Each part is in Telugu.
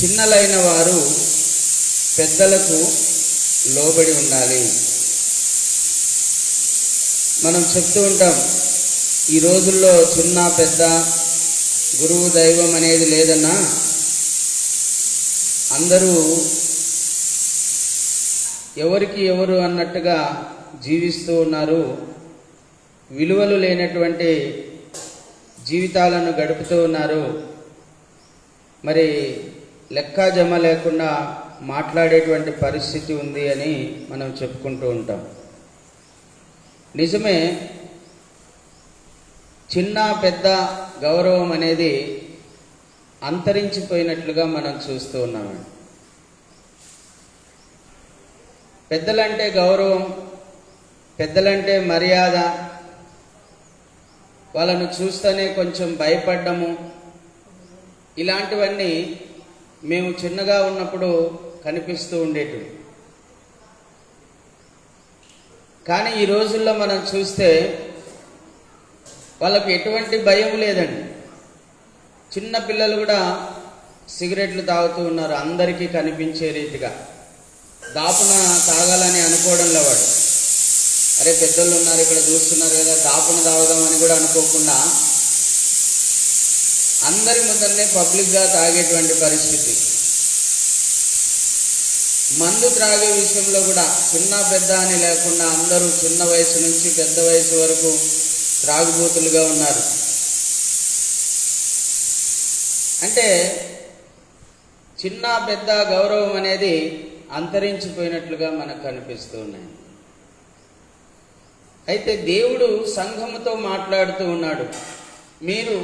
చిన్నలైన వారు పెద్దలకు లోబడి ఉండాలి. మనం చెప్తూ ఉంటాం, ఈ రోజుల్లో చిన్న పెద్ద గురువు దైవం అనేది లేదన్నా, అందరూ ఎవరికి ఎవరు అన్నట్టుగా జీవిస్తూ ఉన్నారు. విలువలు లేనటువంటి జీవితాలను గడుపుతూ ఉన్నారు. మరి లెక్క జమ లేకుండా మాట్లాడేటువంటి పరిస్థితి ఉంది అని మనం చెప్పుకుంటూ ఉంటాం. నిజమే, చిన్న పెద్ద గౌరవం అనేది అంతరించిపోయినట్లుగా మనం చూస్తూ ఉన్నామండి. పెద్దలంటే గౌరవం, పెద్దలంటే మర్యాద, వాళ్ళను చూస్తేనే కొంచెం భయపడ్డము, ఇలాంటివన్నీ మేము చిన్నగా ఉన్నప్పుడు కనిపిస్తూ ఉండేటివి. కానీ ఈ రోజుల్లో మనం చూస్తే వాళ్ళకు ఎటువంటి భయం లేదండి. చిన్న పిల్లలు కూడా సిగరెట్లు తాగుతూ ఉన్నారు, అందరికీ కనిపించే రీతిగా. దాపున తాగాలని అనుకోవడంలో వాడు, అరే పెద్దలు ఉన్నారు ఇక్కడ చూస్తున్నారు కదా, దాపున తాగుదామని కూడా అనుకోకుండా అందరి ముందరనే పబ్లిక్గా తాగేటువంటి పరిస్థితి. మందు త్రాగే విషయంలో కూడా చిన్న పెద్ద అని లేకుండా అందరూ చిన్న వయసు నుంచి పెద్ద వయసు వరకు త్రాగుబోతులుగా ఉన్నారు. అంటే చిన్న పెద్ద గౌరవం అనేది అంతరించిపోయినట్లుగా మనకు కనిపిస్తూ ఉన్నాయి. అయితే దేవుడు సంఘముతో మాట్లాడుతూ ఉన్నాడు, మీరు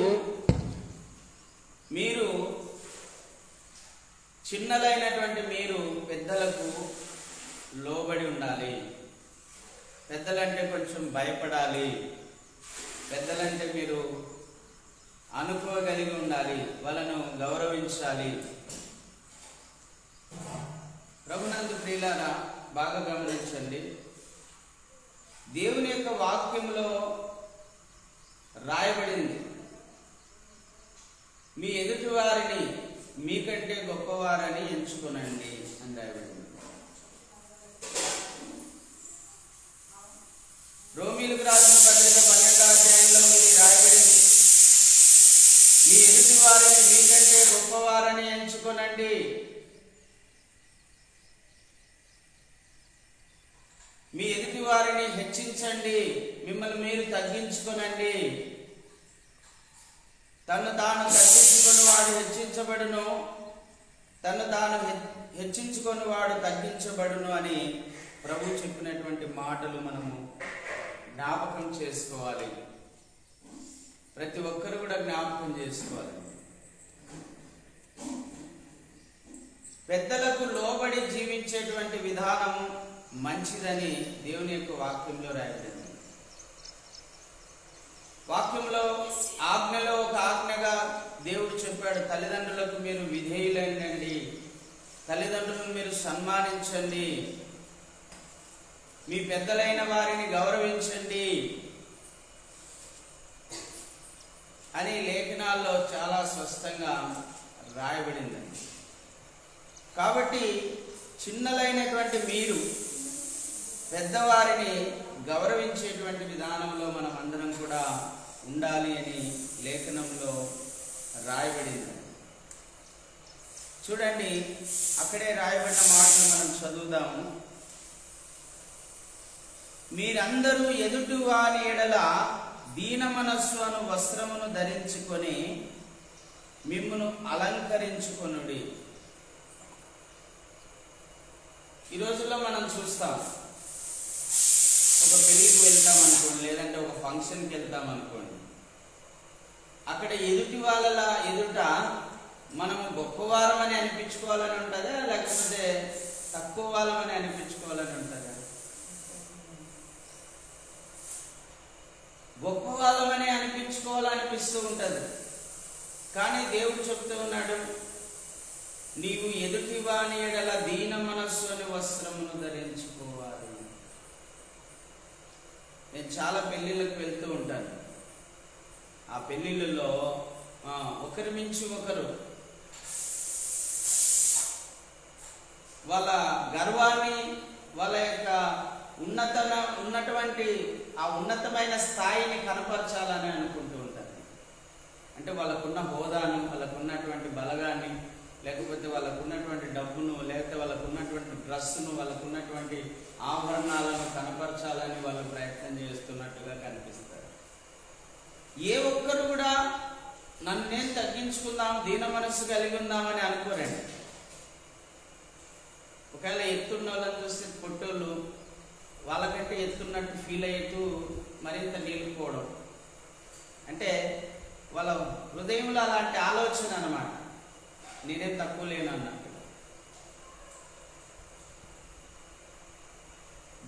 చిన్నలైనటువంటి మీరు పెద్దలకు లోబడి ఉండాలి. పెద్దలంటే కొంచెం భయపడాలి, పెద్దలంటే మీరు అనుకోగలిగి ఉండాలి, వాళ్ళను గౌరవించాలి. ప్రభునందు ప్రియులారా, బాగా గమనించండి. దేవుని యొక్క వాక్యంలో రాయబడింది, మీ ఎదుటి వారిని మీకంటే గొప్పవారని ఎంచుకోనండి అని రాయబడింది. రోమీలకు రాసిన పత్రిక 12వ అధ్యాయంలో ఇది రాయబడింది, మీ ఎదుటి వారిని మీకంటే గొప్పవారని ఎంచుకోనండి. మీ ఎదుటి వారిని హెచ్చించండి, మిమ్మల్ని మీరు తగ్గించుకోనండి. తను తాను తగ్గించుకొని వాడు హెచ్చించబడును, తను తాను హెచ్చించుకొని వాడు తగ్గించబడును అని ప్రభు చెప్పినటువంటి మాటలు మనము జ్ఞాపకం చేసుకోవాలి. ప్రతి ఒక్కరు కూడా జ్ఞాపకం చేసుకోవాలి. పెద్దలకు లోబడి జీవించేటువంటి విధానము మంచిదని దేవుని యొక్క వాక్యంలో రాయబడింది. వాక్యంలో ఆజ్ఞలో ఒక ఆజ్ఞగా దేవుడు చెప్పాడు, తల్లిదండ్రులకు మీరు విధేయులైనండి, తల్లిదండ్రులను మీరు సన్మానించండి, మీ పెద్దలైన వారిని గౌరవించండి అని లేఖనాల్లో చాలా స్పష్టంగా రాయబడిందండి. కాబట్టి చిన్నలైనటువంటి మీరు పెద్దవారిని గౌరవించేటువంటి విధానంలో మనం అందరం కూడా ఉండాలి అని లేఖనంలో రాయబడింది. చూడండి, అక్కడే రాయబడిన మాటలు మనం చదువుదాము. మీరందరూ ఎదుటి వారి ఎడల దీన మనస్సు అను వస్త్రమును ధరించుకొని మిమ్మును అలంకరించుకొనుడి. ఈ రోజుల్లో మనం చూస్తాం, ఒక పెళ్లికి వెళ్తాం అనుకోండి, లేదంటే ఒక ఫంక్షన్కి వెళ్తాం అనుకోండి, అక్కడ ఎదుటి వాళ్ళ ఎదుట మనము గొప్పవారమని అనిపించుకోవాలని ఉంటుందా, లేకపోతే తక్కువ వాళ్ళమని అనిపించుకోవాలని ఉంటుందా? గొప్పవాళ్ళమని అనిపించుకోవాలనిపిస్తూ ఉంటుంది. కానీ దేవుడు చెప్తూ ఉన్నాడు, నీవు ఎదుటి వాని ఎడల దీన మనస్సు అని వస్త్రమును ధరించుకోవాలి. నేను చాలా పెళ్ళిళ్ళకి వెళ్తూ ఉంటాను. ఆ పెళ్ళిళ్ళలో ఒకరి మించి ఒకరు వాళ్ళ గర్వాన్ని, వాళ్ళ యొక్క ఉన్నటువంటి ఆ ఉన్నతమైన స్థాయిని కనపరచాలని అనుకుంటూ ఉంటారు. అంటే వాళ్ళకున్న హోదాను, వాళ్ళకున్నటువంటి బలగాన్ని, లేకపోతే వాళ్ళకున్నటువంటి డబ్బును, లేకపోతే వాళ్ళకున్నటువంటి డ్రెస్సును, వాళ్ళకున్నటువంటి ఆభరణాలను కనపరచాలని వాళ్ళు ప్రయత్నం చేస్తున్నట్టుగా కనిపిస్తారు. ఏ ఒక్కరు కూడా నన్ను నేను తగ్గించుకుందాం, దీన మనస్సు కలిగి ఉందామని అనుకోరండి. ఒకవేళ ఎత్తున్న వాళ్ళని చూస్తే పొట్టోళ్ళు వాళ్ళకంటే ఎత్తున్నట్టు ఫీల్ అయ్యేట్టు మరింత నిలిపోవడం, అంటే వాళ్ళ హృదయంలో అలాంటి ఆలోచన అన్నమాట, నేనేం తక్కువ లేను అన్నట్టు.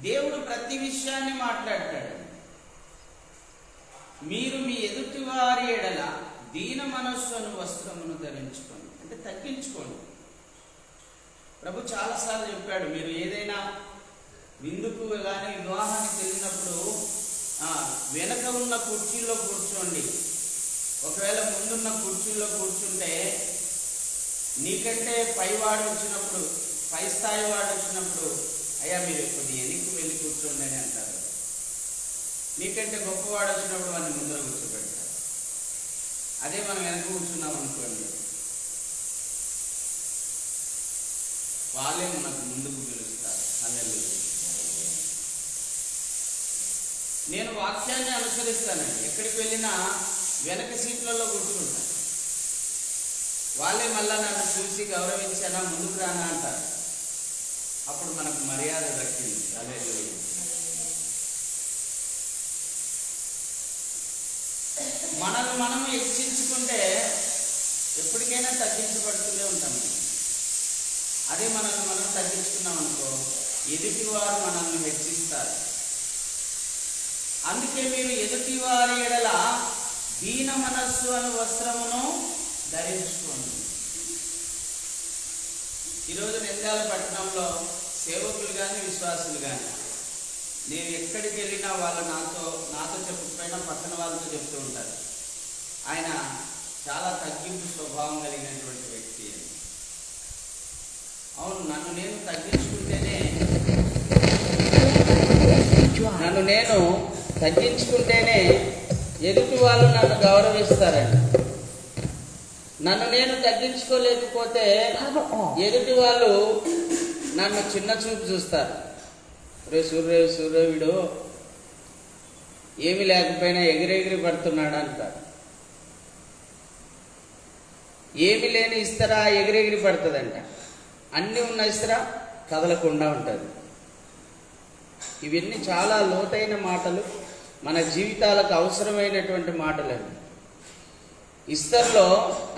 దేవుడు ప్రతి విషయాన్ని మాట్లాడతాడు. మీరు మీ ఎదుటి వారి ఎడల దీన మనస్సును వస్త్రమును ధరించుకోండి, అంటే తగ్గించుకోండి. ప్రభు చాలాసార్లు చెప్పాడు, మీరు ఏదైనా విందుకు కానీ వివాహానికి వెళ్ళినప్పుడు వెనక ఉన్న కుర్చీలో కూర్చోండి. ఒకవేళ ముందున్న కుర్చీలో కూర్చుంటే నీకంటే పైవాడు వచ్చినప్పుడు, పై స్థాయి వాడు వచ్చినప్పుడు, అయ్యా మీరు కొద్ది వెనక్కి వెళ్ళి కూర్చోండి అని అంటారు. నీకంటే గొప్పవాడు వచ్చినప్పుడు వాడిని ముందర కూర్చోబెడతారు. అదే మనం వెనక కూర్చున్నాం అనుకోండి, వాళ్ళే మనకు ముందుకు పిలుస్తారు. హల్లెలూయా. నేను వాక్యాన్ని అనుసరిస్తానండి, ఎక్కడికి వెళ్ళినా వెనక సీట్లలో కూర్చుంటాను. వాళ్ళే మళ్ళా నన్ను చూసి గౌరవించానా, ముందుకు రానా అంటారు. అప్పుడు మనకు మర్యాద దక్కింది. హల్లెలూయా. మనల్ని మనం హెచ్చించుకుంటే ఎప్పటికైనా తగ్గించబడుతూనే ఉంటాం. అదే మనల్ని మనం తగ్గించుకున్నాం అనుకో, ఎదుటి వారు మనల్ని హెచ్చిస్తారు. అందుకే మీరు ఎదుటి వారి ఎడల దీన మనస్సు అనే వస్త్రమును ధరించుకోండి. ఈరోజు నంద్యాల పట్టణంలో సేవకులు కానీ విశ్వాసులు కానీ, నేను ఎక్కడికి వెళ్ళినా వాళ్ళు నాతో చెప్పకపోయినా పక్కన వాళ్ళతో చెప్తూ ఉంటారు, ఆయన చాలా తగ్గింపు స్వభావం కలిగినటువంటి వ్యక్తి అని. అవును, నన్ను నేను తగ్గించుకుంటేనే ఎదుటి వాళ్ళు నన్ను గౌరవిస్తారండి. నన్ను నేను తగ్గించుకోలేకపోతే ఎదుటి వాళ్ళు నన్ను చిన్న చూపు చూస్తారు. సూర్యుడు ఏమి లేకపోయినా ఎగిరెగిరి పడుతున్నాడు అంటారు. ఏమి లేని ఇస్తరా ఎగిరెగిరి పడుతుందంట, అన్నీ ఉన్న ఇస్తరా కదలకుండా ఉంటుంది. ఇవన్నీ చాలా లోతైన మాటలు, మన జీవితాలకు అవసరమైనటువంటి మాటలండి. ఇస్తర్లో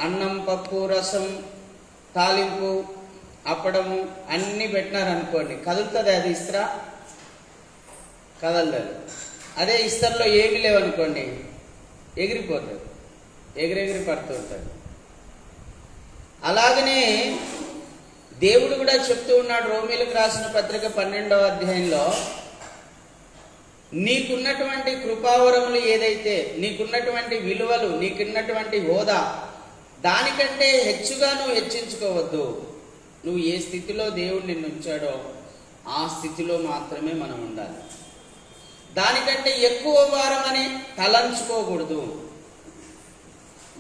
అన్నం, పప్పు, రసం, తాలింపు, అప్పడము అన్నీ పెట్టినారనుకోండి, కదులుతుంది అది ఇస్తరా? కదలదు. అదే ఇస్తర్లో ఏమి లేవనుకోండి, ఎగిరిపోతుంది, ఎగిరెగిరి పడుతూ ఉంటుంది. అలాగనే దేవుడు కూడా చెప్తూ ఉన్నాడు, రోమీలకు రాసిన పత్రిక 12వ అధ్యాయంలో, నీకున్నటువంటి కృపావరములు ఏదైతే, నీకున్నటువంటి విలువలు, నీకున్నటువంటి హోదా, దానికంటే హెచ్చుగా నువ్వు హెచ్చించుకోవద్దు. నువ్వు ఏ స్థితిలో దేవుడు నిన్ను ఉంచాడో ఆ స్థితిలో మాత్రమే మనం ఉండాలి. దానికంటే ఎక్కువ భారమని తలంచుకోకూడదు,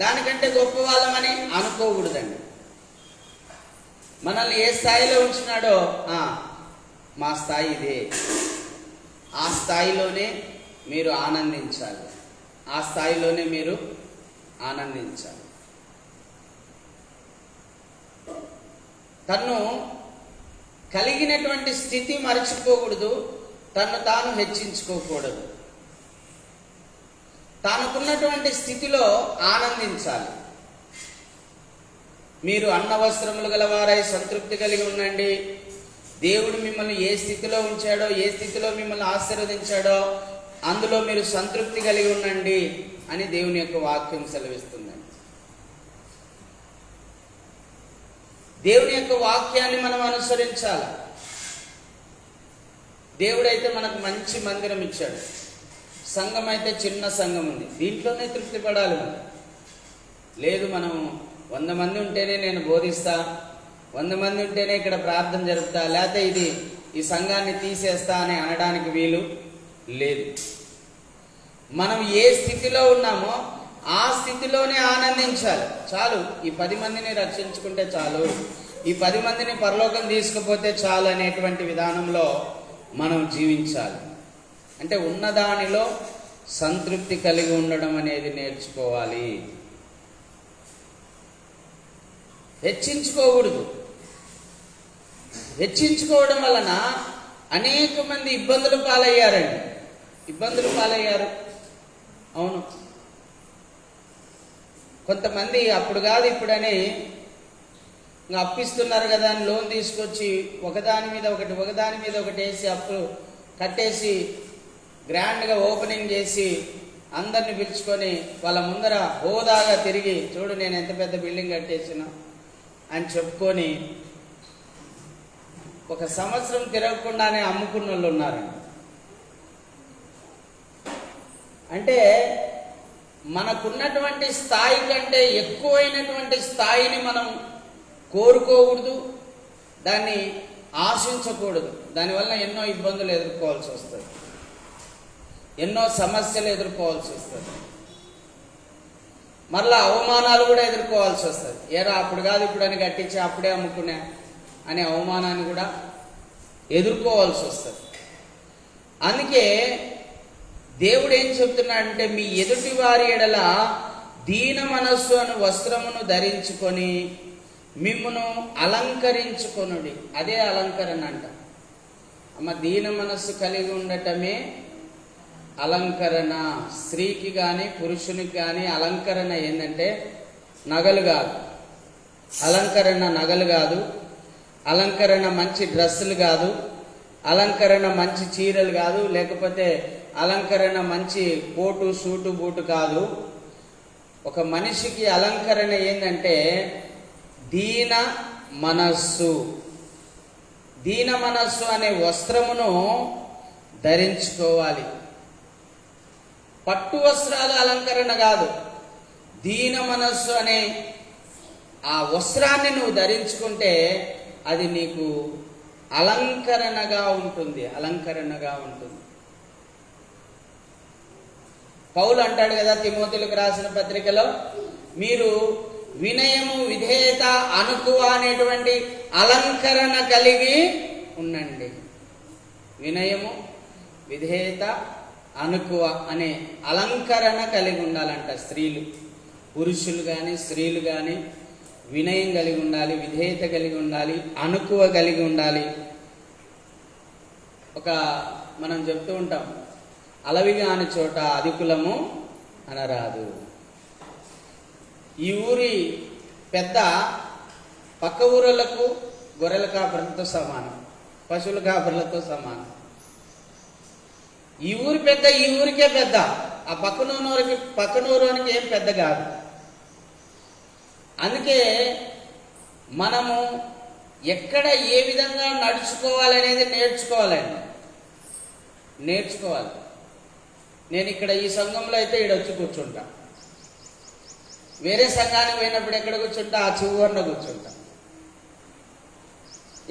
దానికంటే గొప్ప వాళ్ళమని అనుకోకూడదండి. మనల్ని ఏ స్థాయిలో ఉంచినాడో మా స్థాయి ఇదే, ఆ స్థాయిలోనే మీరు ఆనందించాలి, ఆ స్థాయిలోనే మీరు ఆనందించాలి. తను కలిగినటువంటి స్థితి మరచిపోకూడదు, తను తాను హెచ్చించుకోకూడదు. తానుకున్నటువంటి స్థితిలో ఆనందించాలి. మీరు అన్న వస్త్రములు గలవారై సంతృప్తి కలిగి ఉండండి. దేవుడు మిమ్మల్ని ఏ స్థితిలో ఉంచాడో, ఏ స్థితిలో మిమ్మల్ని ఆశీర్వదించాడో అందులో మీరు సంతృప్తి కలిగి ఉండండి అని దేవుని యొక్క వాక్యం సెలవిస్తుందండి. దేవుని యొక్క వాక్యాన్ని మనం అనుసరించాలి. దేవుడైతే మనకు మంచి మందిరం ఇచ్చాడు, సంఘం అయితే చిన్న సంఘం ఉంది, దీంట్లోనే తృప్తి పడాలి మనం. లేదు మనం 100 మంది ఉంటేనే నేను బోధిస్తా, 100 మంది ఉంటేనే ఇక్కడ ప్రార్థన జరుపుతా, లేకపోతే ఇది ఈ సంఘాన్ని తీసేస్తా అని అనడానికి వీలు లేదు. మనం ఏ స్థితిలో ఉన్నామో ఆ స్థితిలోనే ఆనందించాలి. చాలు, ఈ 10 మందిని రక్షించుకుంటే చాలు, ఈ 10 మందిని పరలోకం తీసుకుపోతే చాలు అనేటువంటి విధానంలో మనం జీవించాలి. అంటే ఉన్నదానిలో సంతృప్తి కలిగి ఉండడం అనేది నేర్చుకోవాలి. హెచ్చించుకోకూడదు. హెచ్చించుకోవడం వలన అనేక మంది ఇబ్బందులు పాలయ్యారండి. ఇబ్బందులు పాలయ్యారు. అవును, కొంతమంది అప్పుడు కాదు ఇప్పుడని ఇంకా అప్పిస్తున్నారు కదా అని లోన్ తీసుకొచ్చి ఒకదాని మీద ఒకటి వేసి అప్పు కట్టేసి గ్రాండ్గా ఓపెనింగ్ చేసి అందరిని పిలుచుకొని వాళ్ళ ముందర హోదాగా తిరిగి, చూడు నేను ఎంత పెద్ద బిల్డింగ్ కట్టేసినా అని చెప్పుకొని 1 సంవత్సరం తిరగకుండానే అమ్ముకున్న వాళ్ళు ఉన్నారండి. అంటే మనకున్నటువంటి స్థాయి కంటే ఎక్కువైనటువంటి స్థాయిని మనం కోరుకోకూడదు, దాన్ని ఆశించకూడదు. దానివల్ల ఎన్నో ఇబ్బందులు ఎదుర్కోవాల్సి వస్తుంది, ఎన్నో సమస్యలు ఎదుర్కోవాల్సి వస్తుంది, మరలా అవమానాలు కూడా ఎదుర్కోవాల్సి వస్తుంది. ఏరా అప్పుడు కాదు ఇప్పుడు అని కట్టించి అప్పుడే అమ్ముకునే అనే అవమానాన్ని కూడా ఎదుర్కోవాల్సి వస్తుంది. అందుకే దేవుడు ఏం చెప్తున్నాడంటే, మీ ఎదుటి వారి ఎడల దీన మనస్సు అను వస్త్రమును ధరించుకొని మిమ్మును అలంకరించుకొనుడి. అదే అలంకరణ అంట. అమ్మ, దీన మనస్సు కలిగి ఉండటమే అలంకరణ. స్త్రీకి కానీ పురుషునికి కానీ అలంకరణ ఏంటంటే నగలు కాదు, అలంకరణ నగలు కాదు, అలంకరణ మంచి డ్రెస్సులు కాదు, అలంకరణ మంచి చీరలు కాదు, లేకపోతే అలంకరణ మంచి కోటు సూటు బూటు కాదు. ఒక మనిషికి అలంకరణ ఏంటంటే దీన మనస్సు. దీన మనస్సు అనే వస్త్రమును ధరించుకోవాలి. పట్టు వస్త్రాలు అలంకరణ కాదు. దీన మనస్సు అనే ఆ వస్త్రాన్ని నువ్వు ధరించుకుంటే అది నీకు అలంకరణగా ఉంటుంది, అలంకరణగా ఉంటుంది. పౌలు అంటాడు కదా తిమోతిలకు రాసిన పత్రికలో, మీరు వినయము విధేయత అణకువ అనేటువంటి అలంకరణ కలిగి ఉండండి. వినయము విధేయత అణకువ అనే అలంకరణ కలిగి ఉండాలంట. స్త్రీలు, పురుషులు కానీ స్త్రీలు కానీ వినయం కలిగి ఉండాలి, విధేయత కలిగి ఉండాలి, అణకువ కలిగి ఉండాలి. మనం చెప్తూ ఉంటాం, అలవిగాని చోట అధికులము అనరాదు. ఈ ఊరి పెద్ద పక్క ఊరులకు గొర్రెల కాపరులతో సమానం, పశువుల కాపరులతో సమానం. ఈ ఊరి పెద్ద ఈ ఊరికే పెద్ద, ఆ పక్కనూరుకి ఏం పెద్ద కాదు. అందుకే మనము ఎక్కడ ఏ విధంగా నడుచుకోవాలనేది నేర్చుకోవాలి. నేను ఇక్కడ ఈ సంఘంలో అయితే ఈడొచ్చి కూర్చుంటా, వేరే సంఘానికి పోయినప్పుడు ఎక్కడ కూర్చుంటా, ఆ చివరిలో కూర్చుంటా.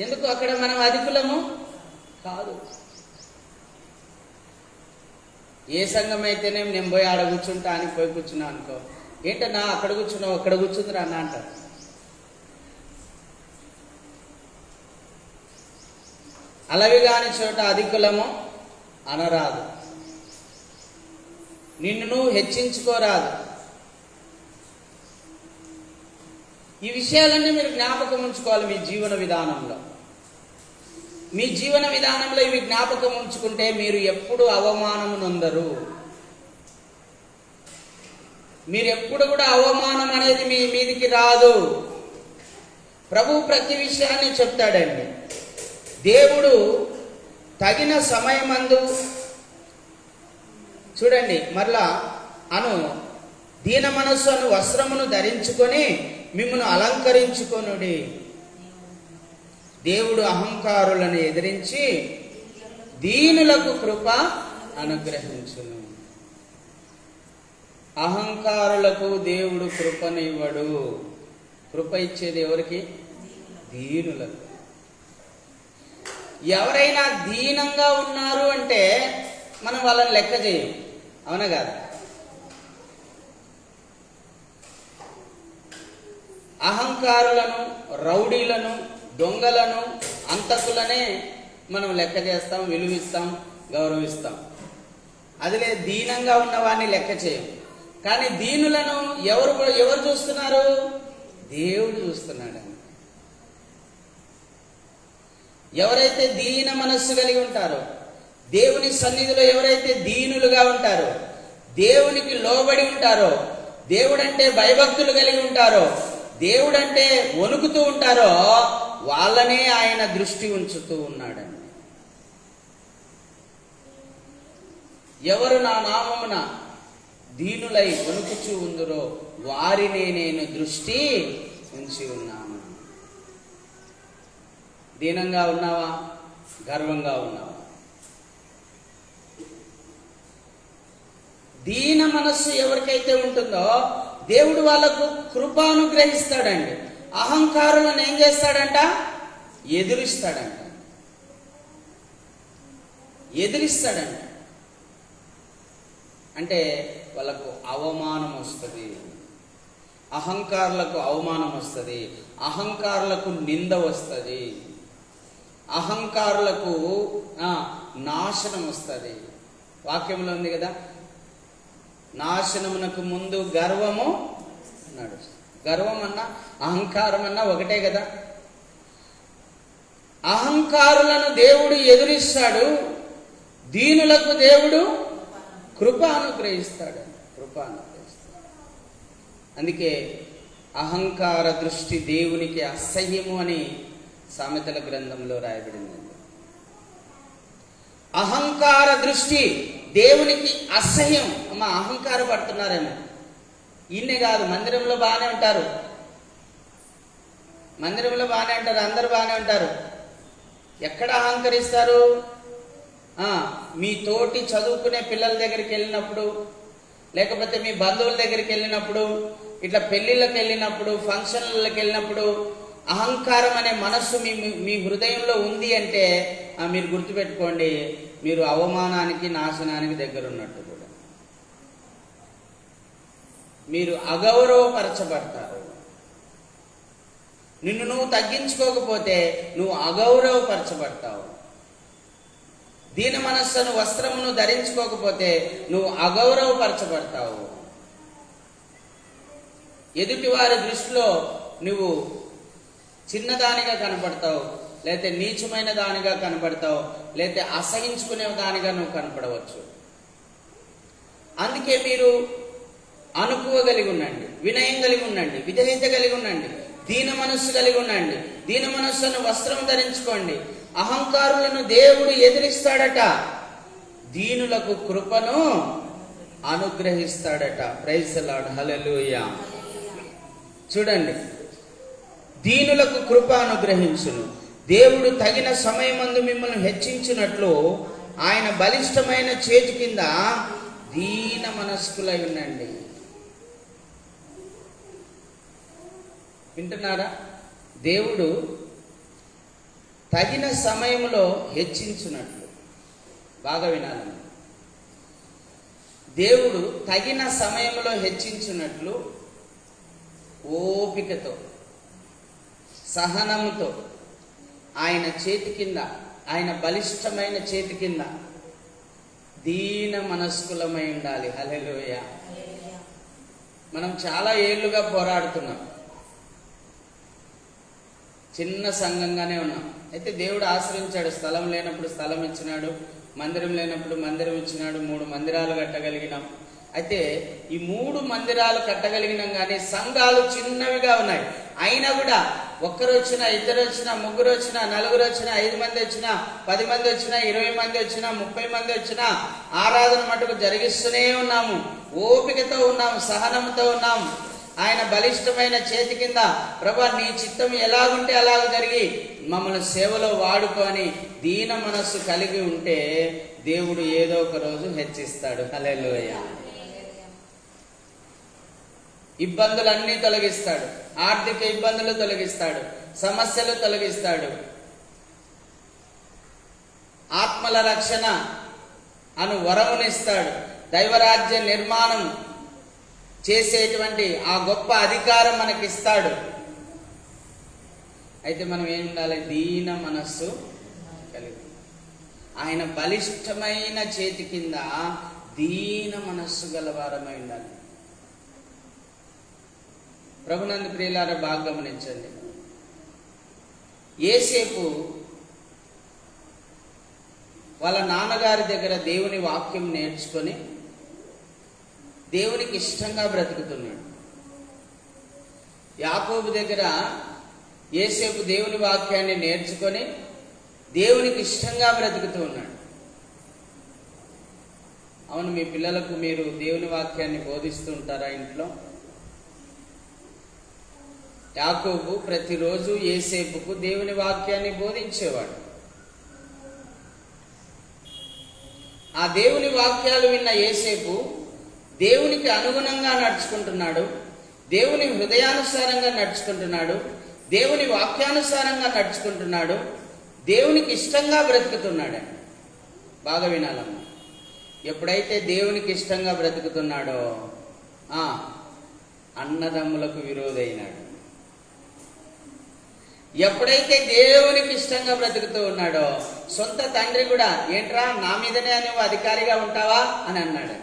ఎందుకు? అక్కడ మనం అధికులము కాదు. ఏ సంఘం అయితేనే నేను పోయి ఆడ కూర్చుంటా అని పోయి కూర్చున్నా అనుకో, ఏంటన్నా అక్కడ కూర్చున్నావు, అక్కడ కూర్చుందిరా అన్న అంటారు. అలవి కాని చోట అధికులము అనరాదు. నిన్ను నువ్వు హెచ్చించుకోరాదు. ఈ విషయాలన్నీ మీరు జ్ఞాపకం ఉంచుకోవాలి మీ జీవన విధానంలో. మీ జీవన విధానంలో ఇవి జ్ఞాపకం ఉంచుకుంటే మీరు ఎప్పుడు అవమానము నొందరు. మీరు ఎప్పుడు కూడా అవమానం అనేది మీ మీదికి రాదు. ప్రభు ప్రతి విషయాన్ని చెప్తాడండి. దేవుడు తగిన సమయమందు చూడండి, మరలా దీన మనస్సు అను వస్త్రమును ధరించుకొని మిమ్మల్ని అలంకరించుకొనుడి. దేవుడు అహంకారులను ఎదిరించి దీనులకు కృప అనుగ్రహించును. అహంకారులకు దేవుడు కృపనివ్వడు. కృప ఇచ్చేది ఎవరికి? దీనులకు. ఎవరైనా దీనంగా ఉన్నారు అంటే మనం వాళ్ళని లెక్క చేయం, అవునా కాదు? అహంకారులను, రౌడీలను, దొంగలను, అంతకులనే మనం లెక్క చేస్తాం, విలువిస్తాం, గౌరవిస్తాం. అదిలే దీనంగా ఉన్నవాడిని లెక్క చేయం. కానీ దీనులను ఎవరు చూస్తున్నారు? దేవుడు చూస్తున్నాడు. ఎవరైతే దీన మనస్సు కలిగి ఉంటారో, దేవుని సన్నిధిలో ఎవరైతే దీనులుగా ఉంటారో, దేవునికి లోబడి ఉంటారో, దేవుడంటే భయభక్తులు కలిగి ఉంటారో, దేవుడంటే వణుకుతూ ఉంటారో, వాళ్ళనే ఆయన దృష్టి ఉంచుతూ ఉన్నాడండి. ఎవరు నా నామమున దీనులై వణుకుచూ ఉందురో వారినే నేను దృష్టి ఉంచి ఉన్నాను. దీనంగా ఉన్నావా? గర్వంగా ఉన్నావా? దీన మనస్సు ఎవరికైతే ఉంటుందో దేవుడు వాళ్ళకు కృప అనుగ్రహిస్తాడండి. అహంకారులను ఏం చేస్తాడంట? ఎదిరిస్తాడంట. అంటే వాళ్ళకు అవమానం వస్తుంది. అహంకారులకు అవమానం వస్తుంది, అహంకారులకు నింద వస్తుంది, అహంకారులకు నాశనం వస్తుంది. వాక్యంలో ఉంది కదా, నాశనమునకు ముందు గర్వము అన్నాడు. గర్వం అన్నా అహంకారం అన్నా ఒకటే కదా. అహంకారులను దేవుడు ఎదురిస్తాడు, దీనులకు దేవుడు కృప అనుగ్రహిస్తాడు. అందుకే అహంకార దృష్టి దేవునికి అసహ్యము అని సామెతల గ్రంథంలో రాయబడింది. అహంకార దృష్టి దేవునికి అసహ్యం. అమ్మ, అహంకార పడుతున్నారేమో. ఈయనే కాదు, మందిరంలో బాగానే ఉంటారు, అందరూ బాగానే ఉంటారు. ఎక్కడ అహంకరిస్తారు? మీ తోటి చదువుకునే పిల్లల దగ్గరికి వెళ్ళినప్పుడు, లేకపోతే మీ బంధువుల దగ్గరికి వెళ్ళినప్పుడు, ఇట్లా పెళ్లిళ్ళకి వెళ్ళినప్పుడు, ఫంక్షన్లకు వెళ్ళినప్పుడు అహంకారం అనే మనస్సు మీ హృదయంలో ఉంది అంటే మీరు గుర్తుపెట్టుకోండి, మీరు అవమానానికి, నాశనానికి దగ్గర ఉన్నట్టు కూడా. మీరు అగౌరవపరచబడతారు. నిన్ను నువ్వు తగ్గించుకోకపోతే నువ్వు అగౌరవపరచబడతావు. దీన మనస్సును, వస్త్రమును ధరించుకోకపోతే నువ్వు అగౌరవపరచబడతావు. ఎదుటి వారి దృష్టిలో నువ్వు చిన్నదానిగా కనపడతావు, లేకపోతే నీచమైన దానిగా కనపడతావు, లేకపోతే అసహించుకునే దానిగా నువ్వు కనపడవచ్చు. అందుకే మీరు అనుకువ కలిగి ఉండండి, వినయం కలిగి ఉండండి, విధేయత కలిగి ఉండండి, దీన మనస్సు కలిగి ఉండండి. దీన మనస్సును వస్త్రం ధరించుకోండి. అహంకారులను దేవుడు ఎదిరిస్తాడట, దీనులకు కృపను అనుగ్రహిస్తాడట. ప్రైజ్ ది లార్డ్, హల్లెలూయా. చూడండి, దీనులకు కృప అనుగ్రహించును. దేవుడు తగిన సమయమందు మిమ్మల్ని హెచ్చించినట్లు ఆయన బలిష్టమైన చేతి కింద దీన మనస్కులై ఉండండి. వింటున్నారా? దేవుడు తగిన సమయంలో హెచ్చించినట్లు. బాగా వినాలని. దేవుడు తగిన సమయంలో హెచ్చించినట్లు ఓపికతో, సహనముతో ఆయన చేతి కింద, ఆయన బలిష్టమైన చేతి కింద దీన మనస్కులమై ఉండాలి. హల్లెలూయా. మనం చాలా ఏళ్లుగా పోరాడుతున్నాం, చిన్న సంఘంగానే ఉన్నాం. అయితే దేవుడు ఆశ్రయించాడు. స్థలం లేనప్పుడు స్థలం ఇచ్చినాడు, మందిరం లేనప్పుడు మందిరం ఇచ్చినాడు. 3 మందిరాలు కట్టగలిగినాం. అయితే ఈ 3 మందిరాలు కట్టగలిగినాం, కానీ సంఘాలు చిన్నవిగా ఉన్నాయి. అయినా కూడా ఒక్కరు వచ్చినా, 2 వచ్చినా, 3 వచ్చినా, 4 వచ్చినా, 5 మంది వచ్చినా, 10 మంది వచ్చినా, 20 మంది వచ్చినా, 30 మంది వచ్చినా ఆరాధన మటుకు జరిగిస్తూనే ఉన్నాము. ఓపికతో ఉన్నాము, సహనంతో ఉన్నాము. ఆయన బలిష్టమైన చేతి కింద, ప్రభా నీ చిత్తం ఎలాగుంటే అలాగ జరిగి మమ్మల్ని సేవలో వాడుకొని దీన మనస్సు కలిగి ఉంటే దేవుడు ఏదో ఒక రోజు హెచ్చిస్తాడు. హల్లెలూయా. ఇబ్బందులన్నీ తొలగిస్తాడు, ఆర్థిక ఇబ్బందులు తొలగిస్తాడు, సమస్యలు తొలగిస్తాడు. ఆత్మల రక్షణ అను వరమునిస్తాడు. దైవరాజ్య నిర్మాణం చేసేటువంటి ఆ గొప్ప అధికారం మనకిస్తాడు. అయితే మనం ఏం ఉండాలి? దీన మనస్సు కలిగి, ఆయన బలిష్టమైన చేతి కింద దీన మనస్సు గలవారమై ఉండాలి. ప్రభునందు ప్రియులారా, బాగా గమనించండి. యోసేపు వాళ్ళ నాన్నగారి దగ్గర దేవుని వాక్యం నేర్చుకొని దేవునికి ఇష్టంగా బ్రతుకుతున్నాడు. యాకోబు దగ్గర యోసేపు దేవుని వాక్యాన్ని నేర్చుకొని దేవునికి ఇష్టంగా బ్రతుకుతూ ఉన్నాడు. అవును, మీ పిల్లలకు మీరు దేవుని వాక్యాన్ని బోధిస్తూ ఉంటారా ఇంట్లో? యాకోబు ప్రతిరోజు యోసేపుకు దేవుని వాక్యాన్ని బోధించేవాడు. ఆ దేవుని వాక్యాలు విన్న యోసేపు దేవునికి అనుగుణంగా నడుచుకుంటున్నాడు, దేవుని హృదయానుసారంగా నడుచుకుంటున్నాడు, దేవుని వాక్యానుసారంగా నడుచుకుంటున్నాడు, దేవునికి ఇష్టంగా బ్రతుకుతున్నాడు. బాగా వినాలమ్మా. ఎప్పుడైతే దేవునికి ఇష్టంగా బ్రతుకుతున్నాడో అన్నదమ్ములకు విరోధైనాడు. ఎప్పుడైతే దేవునికి ఇష్టంగా బ్రతుకుతూ ఉన్నాడో సొంత తండ్రి కూడా, ఏంట్రా నా మీదనే నువ్వు అధికారిగా ఉంటావా అని అన్నాడు.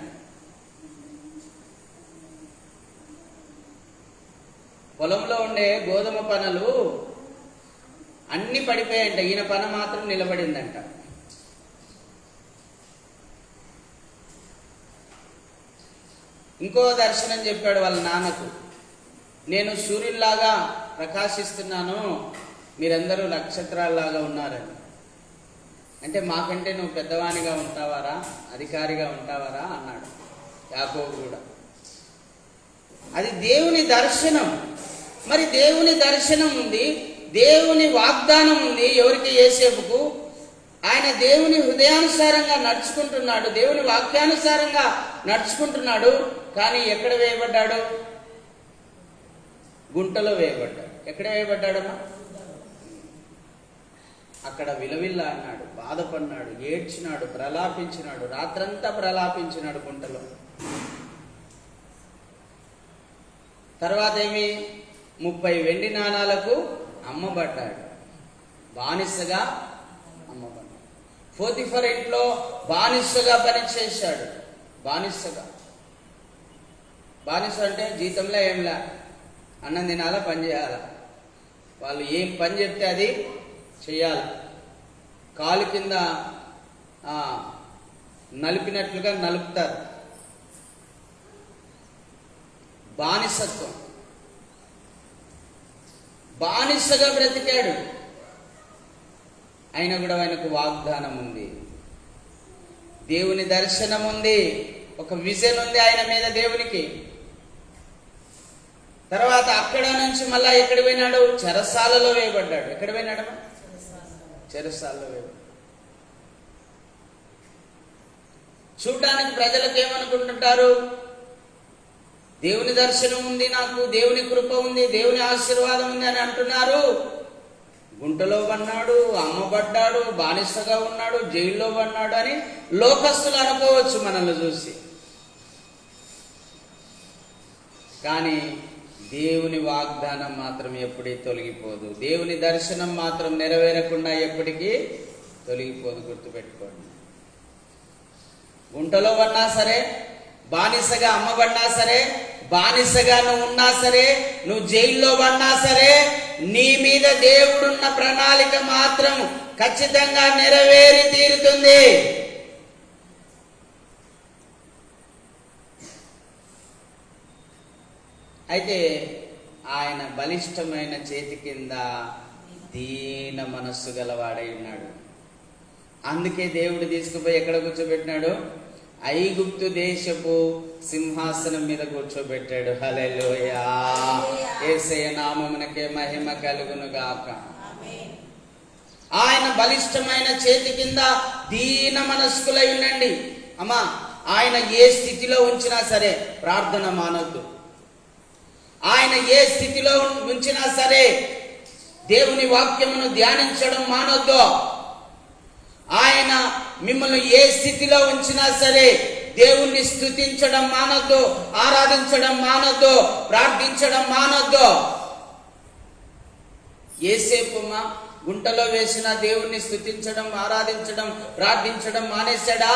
పొలంలో ఉండే గోధుమ పనలు అన్ని పడిపోయాయంట, ఈయన పన మాత్రం నిలబడిందంట. ఇంకో దర్శనం చెప్పాడు వాళ్ళ నాన్నకు, నేను సూర్యుల్లాగా ప్రకాశిస్తున్నాను, మీరందరూ నక్షత్రాల్లాగా ఉన్నారని. అంటే మాకంటే నువ్వు పెద్దవానిగా ఉంటావారా, అధికారిగా ఉంటావారా అన్నాడు యాకోబు కూడా. అది దేవుని దర్శనం. మరి దేవుని దర్శనం ఉంది, దేవుని వాగ్దానం ఉంది. ఎవరికి? యోసేపుకు. ఆయన దేవుని హృదయానుసారంగా నడుచుకుంటున్నాడు, దేవుని వాక్యానుసారంగా నడుచుకుంటున్నాడు. కానీ ఎక్కడ వేయబడ్డాడు? గుంటలో వేయబడ్డాడు. ఎక్కడ వేయబడ్డాడమ్మా? అక్కడ విలవిల్ల అన్నాడు, బాధపడినాడు, ఏడ్చినాడు, ప్రలాపించినాడు, రాత్రంతా ప్రలాపించినాడు గుంటలో. తర్వాత ఏమి? 30 వెండి నాణాలకు అమ్మబడ్డాడు, బానిసగా అమ్మబడ్డాడు. పోతిఫర్ ఇంట్లో బానిసగా పనిచేశాడు. బానిస అంటే జీతంలో ఏంలా, అన్నం తినాలా, పని చేయాలా. వాళ్ళు ఏం పని చెప్తే అది చెయ్యాలి. కాలు కింద నలిపినట్లుగా నలుపుతారు. బానిసత్వం. బానిసగా బ్రతికాడు. అయినా కూడా ఆయనకు వాగ్దానం ఉంది, దేవుని దర్శనం ఉంది, ఒక విజన్ ఉంది ఆయన మీద దేవునికి. తర్వాత అక్కడ నుంచి మళ్ళా ఎక్కడ పోయినాడు? చెరసాలలో వేయబడ్డాడు. ఎక్కడ పోయినాడు? చెరసాలలో వేయబడ్డాడు. చూడడానికి ప్రజలకు ఏమనుకుంటుంటారు? దేవుని దర్శనం ఉంది, నాకు దేవుని కృప ఉంది, దేవుని ఆశీర్వాదం ఉంది అని అంటున్నారు. గుంటలో పన్నాడు, అమ్మబడ్డాడు, బానిసగా ఉన్నాడు, జైల్లో పన్నాడు అని లోకస్తులు అనుకోవచ్చు మనల్ని చూసి. కానీ దేవుని వాగ్దానం మాత్రం ఎప్పటికీ తొలగిపోదు. దేవుని దర్శనం మాత్రం నెరవేరకుండా ఎప్పటికీ తొలగిపోదు. గుర్తుపెట్టుకోండి. గుంటలో పన్నా సరే, బానిసగా అమ్మబడినా సరే, బానిసగా నువ్వు ఉన్నా సరే, నువ్వు జైల్లో పన్నా సరే, నీ మీద దేవుడున్న ప్రణాళిక మాత్రం ఖచ్చితంగా నెరవేరి తీరుతుంది. అయితే ఆయన బలిష్టమైన చేతి కింద దీన మనస్సు గలవాడై ఉన్నాడు. అందుకే దేవుడు తీసుకుపోయి ఎక్కడ కూర్చోబెట్టినాడు? ఐగుప్తు దేశపు సింహాసనం మీద కూర్చోబెట్టాడు. హల్లెలూయా. యేసయ్య నామమునకే మహిమ కలుగును గాక. ఆయన బలిష్టమైన చేతి కింద దీన మనస్కులై ఉండండి. అమ్మా, ఆయన ఏ స్థితిలో ఉంచినా సరే ప్రార్థన మానొద్దు. ఆయన ఏ స్థితిలో ఉంచినా సరే దేవుని వాక్యమును ధ్యానించడం మానొద్దు. ఆయన మిమ్మల్ని ఏ స్థితిలో ఉంచినా సరే దేవుణ్ణి స్తుతించడం మానొద్దు, ఆరాధించడం మానొద్దు, ప్రార్థించడం మానొద్దు. ఏసేపుమా గుంటలో వేసిన దేవుణ్ణి స్తుతించడం, ఆరాధించడం, ప్రార్థించడం మానేశాడా?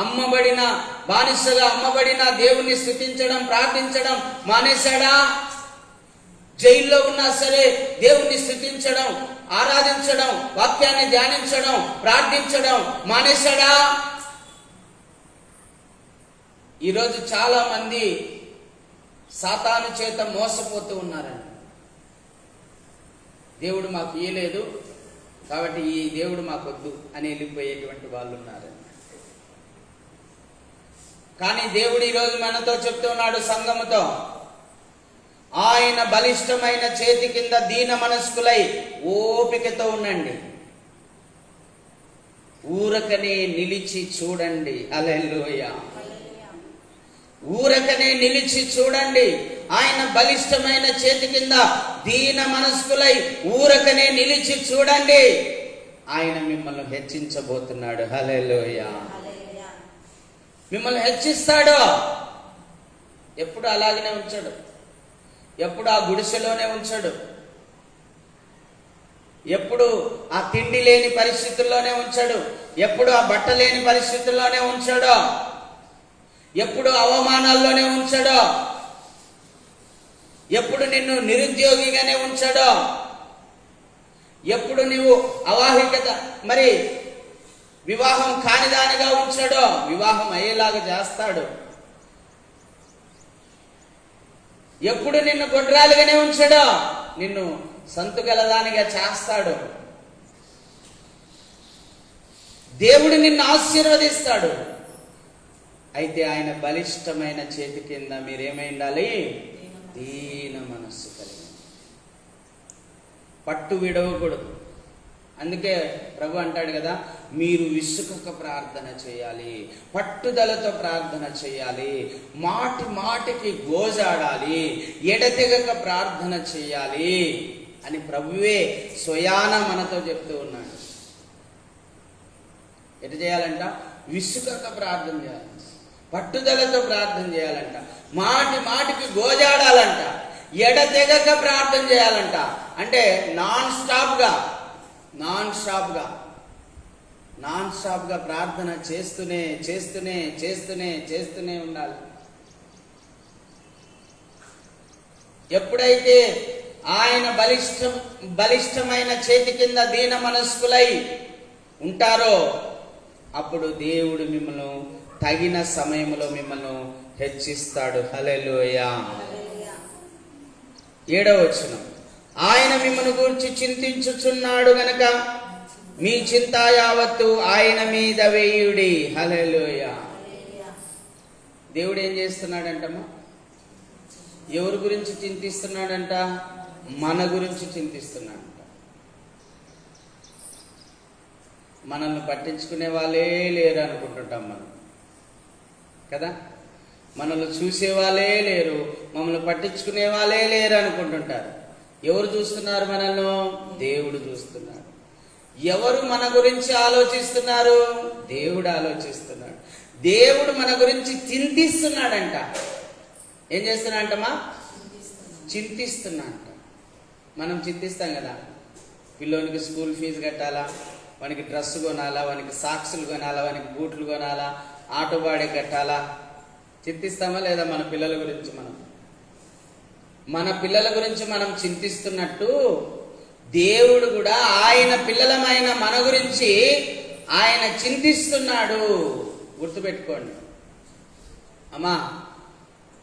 అమ్మబడిన బానిసగా అమ్మబడిన దేవుణ్ణి స్తుతించడం, ప్రార్థించడం మానేశాడా? జైల్లో ఉన్నా సరే దేవుణ్ణి స్తుతించడం, ఆరాధించడం, వాక్యాన్ని ధ్యానించడం, ప్రార్థించడం మానేశాడా? ఈరోజు చాలా మంది సాతాను చేత మోసపోతూ ఉన్నారండి. దేవుడు మాకు ఇయ్యలేదు కాబట్టి ఈ దేవుడు మాకొద్దు అని వెళ్ళిపోయేటువంటి వాళ్ళు ఉన్నారండి. కానీ దేవుడు ఈరోజు మనతో చెప్తున్నాడు, సంఘముతో, ఆయన బలిష్టమైన చేతి కింద దీన మనస్కులై ఓపికతో ఉండండి, ఊరకనే నిలిచి చూడండి. హల్లెలూయా. ఊరకనే నిలిచి చూడండి. ఆయన బలిష్టమైన చేతి కింద దీన మనస్కులై ఊరకనే నిలిచి చూడండి. ఆయన మిమ్మల్ని హెచ్చించబోతున్నాడు. హల్లెలూయా. మిమ్మల్ని హెచ్చిస్తాడు. ఎప్పుడు అలాగనే ఉంచాడు, ఎప్పుడు ఆ గుడిసెలోనే ఉంచాడు, ఎప్పుడు ఆ తిండి లేని పరిస్థితుల్లోనే ఉంచాడు, ఎప్పుడు ఆ బట్ట లేని పరిస్థితుల్లోనే ఉంచాడు, ఎప్పుడు అవమానాల్లోనే ఉంచాడో, ఎప్పుడు నిన్ను నిరుద్యోగిగానే ఉంచాడో, ఎప్పుడు నువ్వు అవాహికత మరి వివాహం కానిదానిగా ఉంచాడో వివాహం అయ్యేలాగా చేస్తాడు. ఎప్పుడు నిన్ను గొడ్రాలుగానే ఉంచాడో నిన్ను సంతుగలదానిగా చేస్తాడు. దేవుడు నిన్ను ఆశీర్వదిస్తాడు. అయితే ఆయన బలిష్టమైన చేతి కింద మీరేమై ఉండాలి? దీన మనస్సు కలిగి, పట్టు విడవకూడదు. అందుకే ప్రభు అంటాడు కదా, మీరు విసుకక ప్రార్థన చేయాలి, పట్టుదలతో ప్రార్థన చేయాలి, మాటి మాటికి గోజాడాలి, ఎడతెగక ప్రార్థన చేయాలి అని ప్రభువే స్వయాన మనతో చెప్తూ ఉన్నాడు. ఎటు చేయాలంట? విసుకక ప్రార్థన చేయాలి, పట్టుదలతో ప్రార్థన చేయాలంట, మాటి మాటికి గోజాడాలంట, ఎడతెగక ప్రార్థన చేయాలంట. అంటే నాన్ స్టాప్ గా ప్రార్థన చేస్తూనే ఉండాలి. ఎప్పుడైతే ఆయన బలిష్టమైన చేతి కింద దీన మనస్కులై ఉంటారో అప్పుడు దేవుడు మిమ్మల్ని తగిన సమయంలో మిమ్మల్ని హెచ్చిస్తాడు. హల్లెలూయా. 7వ వచనం, ఆయన మిమ్మల్ని గురించి చింతించుచున్నాడు గనక మీ చింత యావత్తు ఆయన మీద వేయుడి. హల్లెలూయా. దేవుడు ఏం చేస్తున్నాడంటమ్మా? ఎవరి గురించి చింతిస్తున్నాడంట? మన గురించి చింతిస్తున్నాడంట. మనల్ని పట్టించుకునే వాళ్ళే లేరు అనుకుంటుంటాం మనం కదా. మనల్ని చూసే వాళ్ళే లేరు, మమ్మల్ని పట్టించుకునే వాళ్ళే లేరు అనుకుంటుంటారు. ఎవరు చూస్తున్నారు మనల్ని? దేవుడు చూస్తున్నాడు. ఎవరు మన గురించి ఆలోచిస్తున్నారు? దేవుడు ఆలోచిస్తున్నాడు. దేవుడు మన గురించి చింతిస్తున్నాడంట. ఏం చేస్తున్నాడంటమ్మా? చింతిస్తున్నాడంట. మనం చింతిస్తాం కదా, పిల్లోనికి స్కూల్ ఫీజు కట్టాలా, వానికి డ్రెస్ కొనాలా, వానికి సాక్సులు కొనాలా, వానికి బూట్లు కొనాలా, ఆటో బాడీ కట్టాలా, చింతిస్తామా లేదా? మన పిల్లల గురించి మనం చింతిస్తున్నట్టు దేవుడు కూడా ఆయన పిల్లలమైన మన గురించి ఆయన చింతిస్తున్నాడు. గుర్తుపెట్టుకోండి అమ్మా,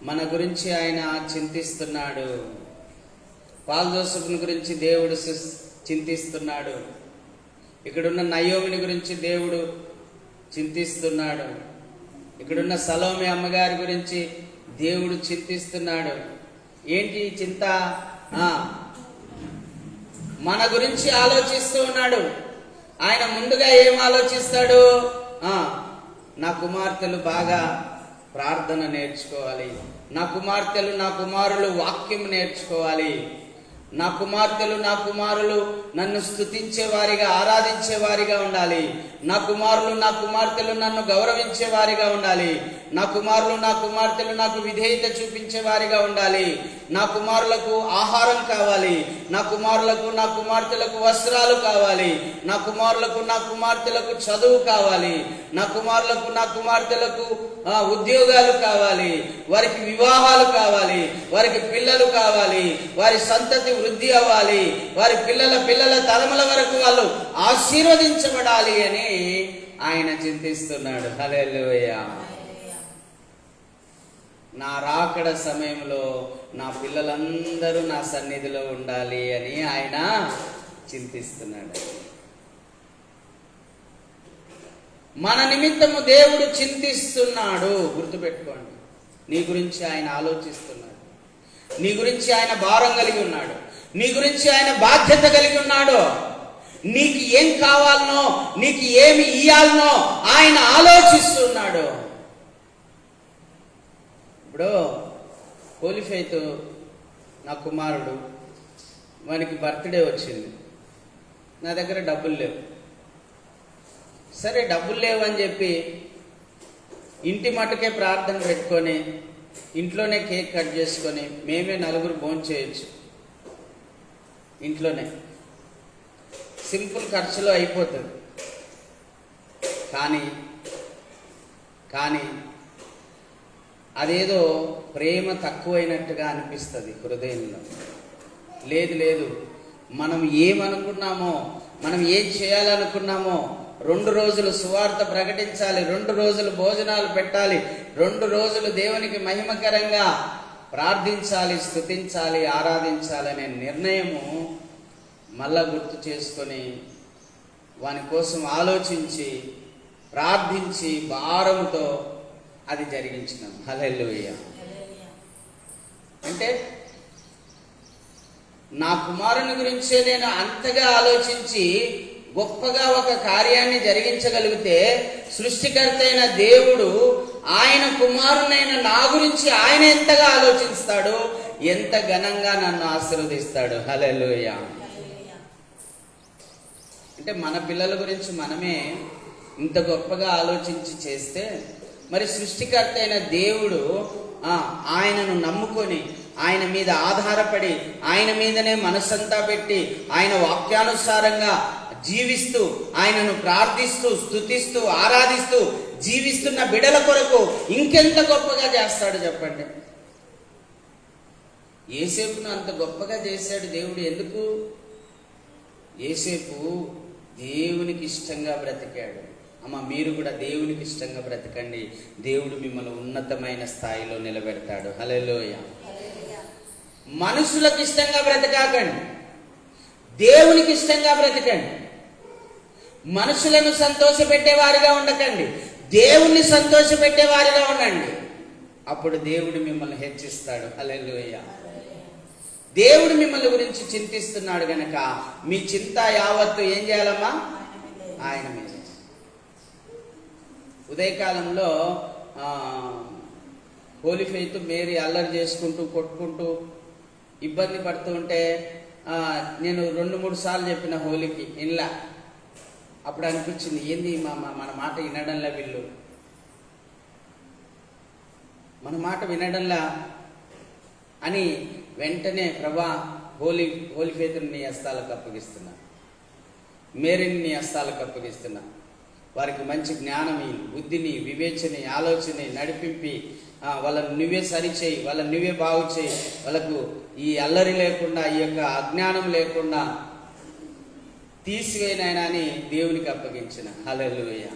మన గురించి ఆయన చింతిస్తున్నాడు. పాల్ జోసెఫ్ని గురించి దేవుడు చింతిస్తున్నాడు. ఇక్కడున్న నయోమిని గురించి దేవుడు చింతిస్తున్నాడు. ఇక్కడున్న సలోమి అమ్మగారి గురించి దేవుడు చింతిస్తున్నాడు. ఏంటి చింత? మన గురించి ఆలోచిస్తూ ఉన్నాడు. ఆయన ముందుగా ఏం ఆలోచిస్తాడు? నా కుమార్తెలు బాగా ప్రార్థన నేర్చుకోవాలి, నా కుమార్తెలు నా కుమారులు వాక్యం నేర్చుకోవాలి. నా కుమార్తెలు నా కుమారులు నన్ను స్తుతించే వారిగా, ఆరాధించే వారిగా ఉండాలి. నా కుమారులు నా కుమార్తెలు నన్ను గౌరవించే వారిగా ఉండాలి. నా కుమారులు నా కుమార్తెలు నాకు విధేయత చూపించే వారిగా ఉండాలి. నా కుమారులకు ఆహారం కావాలి. నా కుమారులకు నా కుమార్తెలకు వస్త్రాలు కావాలి. నా కుమారులకు నా కుమార్తెలకు చదువు కావాలి. నా కుమారులకు నా కుమార్తెలకు ఉద్యోగాలు కావాలి. వారికి వివాహాలు కావాలి. వారికి పిల్లలు కావాలి. వారి సంతతి వృద్ధి అవ్వాలి. వారి పిల్లల పిల్లల తరముల వరకు వాళ్ళు ఆశీర్వదించబడాలి అని ఆయన చింతిస్తున్నాడు. హల్లెలూయా. నా రాకడ సమయంలో నా పిల్లలందరూ నా సన్నిధిలో ఉండాలి అని ఆయన చింతిస్తున్నాడు. మన నిమిత్తము దేవుడు చింతిస్తున్నాడు. గుర్తుపెట్టుకోండి, నీ గురించి ఆయన ఆలోచిస్తున్నాడు. నీ గురించి ఆయన భారం కలిగి ఉన్నాడు. నీ గురించి ఆయన బాధ్యత కలిగి ఉన్నాడు. నీకు ఏం కావాలనో, నీకు ఏమి ఇయ్యాలనో ఆయన ఆలోచిస్తున్నాడు. ఇప్పుడు హోలీ ఫెయిత్ నా కుమారుడు, వానికి బర్త్డే వచ్చింది. నా దగ్గర డబ్బులు లేవు. సరే, డబ్బులు లేవు అని చెప్పి ఇంటి మట్టుకే ప్రార్థన పెట్టుకొని ఇంట్లోనే కేక్ కట్ చేసుకొని మేమే నలుగురు భోంచేయచ్చు. ఇంట్లోనే సింపుల్ ఖర్చులో అయిపోతుంది. కానీ అదేదో ప్రేమ తక్కువైనట్టుగా అనిపిస్తుంది హృదయంలో. లేదు, మనం ఏమనుకున్నామో, మనం ఏం చేయాలనుకున్నామో, 2 రోజులు సువార్త ప్రకటించాలి, 2 రోజులు భోజనాలు పెట్టాలి, 2 రోజులు దేవునికి మహిమకరంగా ప్రార్థించాలి, స్తుతించాలి, ఆరాధించాలి అనే నిర్ణయము మళ్ళా గుర్తు చేసుకొని వాని కోసం ఆలోచించి ప్రార్థించి భారముతో అది జరిగించినాం. హల్లెలూయా. అంటే నా కుమారుని గురించే నేను అంతగా ఆలోచించి గొప్పగా ఒక కార్యాన్ని జరిగించగలిగితే సృష్టికర్త అయిన దేవుడు ఆయన కుమారునైన నా గురించి ఆయన ఎంతగా ఆలోచిస్తాడు, ఎంత ఘనంగా నన్ను ఆశీర్వదిస్తాడు. హల్లెలూయా. అంటే మన పిల్లల గురించి మనమే ఇంత గొప్పగా ఆలోచించి చేస్తే మరి సృష్టికర్త అయిన దేవుడు ఆయనను నమ్ముకొని, ఆయన మీద ఆధారపడి, ఆయన మీదనే మనసంతా పెట్టి, ఆయన వాక్యానుసారంగా జీవిస్తూ, ఆయనను ప్రార్థిస్తూ, స్తుతిస్తూ, ఆరాధిస్తూ జీవిస్తున్న బిడల కొరకు ఇంకెంత గొప్పగా చేస్తాడు చెప్పండి. యోసేపును అంత గొప్పగా చేశాడు దేవుడు. ఎందుకు? యోసేపు దేవునికి ఇష్టంగా బ్రతికాడు. మీరు కూడా దేవునికి ఇష్టంగా బ్రతకండి, దేవుడు మిమ్మల్ని ఉన్నతమైన స్థాయిలో నిలబెడతాడు. హల్లెలూయా. మనుషులకు ఇష్టంగా బ్రతకాకండి, దేవునికి ఇష్టంగా బ్రతకండి. మనుషులను సంతోషపెట్టేవారిగా ఉండకండి, దేవుణ్ణి సంతోషపెట్టేవారిగా ఉండండి. అప్పుడు దేవుడు మిమ్మల్ని హెచ్చిస్తాడు. హల్లెలూయా. దేవుడు మిమ్మల్ని గురించి చింతిస్తున్నాడు గనక మీ చింత యావత్తు ఏం చేయాలమ్మా? ఆయన మీద. ఉదయకాలంలో హోలీ ఫెయిత్ మేరీ అల్లరి చేసుకుంటూ, కొట్టుకుంటూ, ఇబ్బంది పడుతూ ఉంటే నేను 2-3 సార్లు చెప్పిన హోలీకి ఇన్లా. అప్పుడు అనిపించింది, ఏంది మన మాట వినడంలా, వీళ్ళు మన మాట వినడంలా అని వెంటనే ప్రభా హోలీ ఫెయిత్ని నీ హస్తాలకు అప్పగిస్తున్నా, మేరీని నీ హస్తాలకు అప్పగిస్తున్నా. వారికి మంచి జ్ఞానమి, బుద్ధిని, వివేచని, ఆలోచన నడిపింపి వాళ్ళని నువ్వే సరిచేయి, వాళ్ళని నువ్వే బాగు చేయి, వాళ్ళకు ఈ అల్లరి లేకుండా, ఈ యొక్క అజ్ఞానం లేకుండా తీసివేయనైనా అని దేవునికి అప్పగించిన. హల్లెలూయా.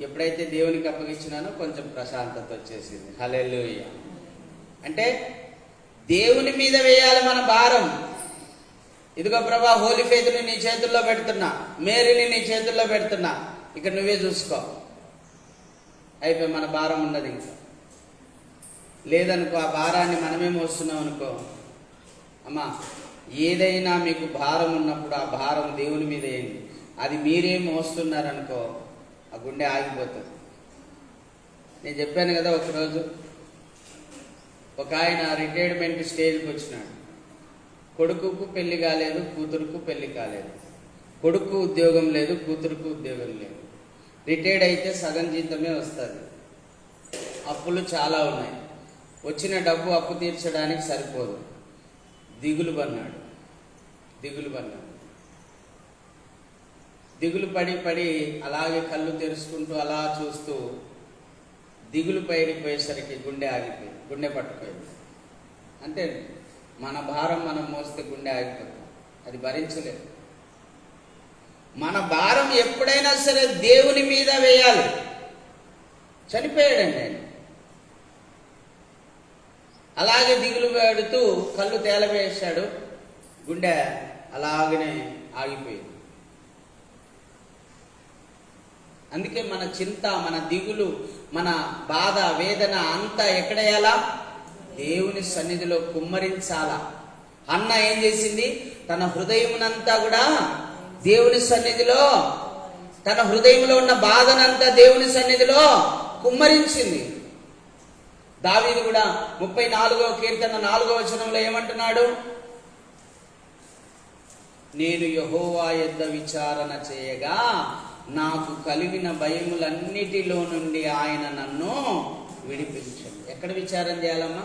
ఎప్పుడైతే దేవునికి అప్పగించినానో కొంచెం ప్రశాంతత వచ్చేసింది. హల్లెలూయా. అంటే దేవుని మీద వేయాలి మన భారం. ఇదిగో ప్రభా హోలీ ఫెయిత్ని నీ చేతుల్లో పెడుతున్నా, మేరీని నీ చేతుల్లో పెడుతున్నా, ఇక నువ్వే చూసుకో. అయిపోయి మన భారం ఉన్నది. ఇంకా లేదనుకో, ఆ భారాన్ని మనమే మోస్తున్నాం అనుకో. అమ్మా, ఏదైనా మీకు భారం ఉన్నప్పుడు ఆ భారం దేవుని మీద ఏంటి, అది మీరే మోస్తున్నారనుకో, ఆ గుండె ఆగిపోతుంది. నేను చెప్పాను కదా, ఒకరోజు ఒక ఆయన రిటైర్మెంట్ స్టేజ్కి వచ్చినాడు. కొడుకుకు పెళ్లి కాలేదు, కూతురుకు పెళ్లి కాలేదు. కొడుకు ఉద్యోగం లేదు, కూతురుకు ఉద్యోగం లేదు. రిటైర్డ్ అయితే సగం జీతమే వస్తుంది. అప్పులు చాలా ఉన్నాయి. వచ్చిన డబ్బు అప్పు తీర్చడానికి సరిపోదు. దిగులు పన్నాడు. దిగులు పడి అలాగే కళ్ళు తెరుచుకుంటూ అలా చూస్తూ దిగులు పైడిపోయేసరికి గుండె ఆగిపోయింది, గుండె పట్టుపోయింది. అంతే, మన భారం మనం మోస్తే గుండె ఆగిపోతుంది, అది భరించలేదు. మన భారం ఎప్పుడైనా సరే దేవుని మీద వేయాలి. చనిపోయాడండి ఆయన. అలాగే దిగులు పెడుతూ కళ్ళు తేలవేశాడు, గుండె అలాగనే ఆగిపోయింది. అందుకే మన చింత, మన దిగులు, మన బాధ, వేదన అంతా ఎక్కడేయాలా? దేవుని సన్నిధిలో కుమ్మరించాలా. అన్న ఏం చేసింది? తన హృదయమునంతా కూడా దేవుని సన్నిధిలో, తన హృదయంలో ఉన్న బాధనంతా దేవుని సన్నిధిలో కుమ్మరించింది. దావీదు కూడా 34వ కీర్తన 4వ వచనంలో ఏమంటున్నాడు? నేను యెహోవా యొద్ద విచారణ చేయగా నాకు కలిగిన భయములన్నిటిలో నుండి ఆయన నన్ను విడిపించండి. ఎక్కడ విచారం చేయాలమ్మా?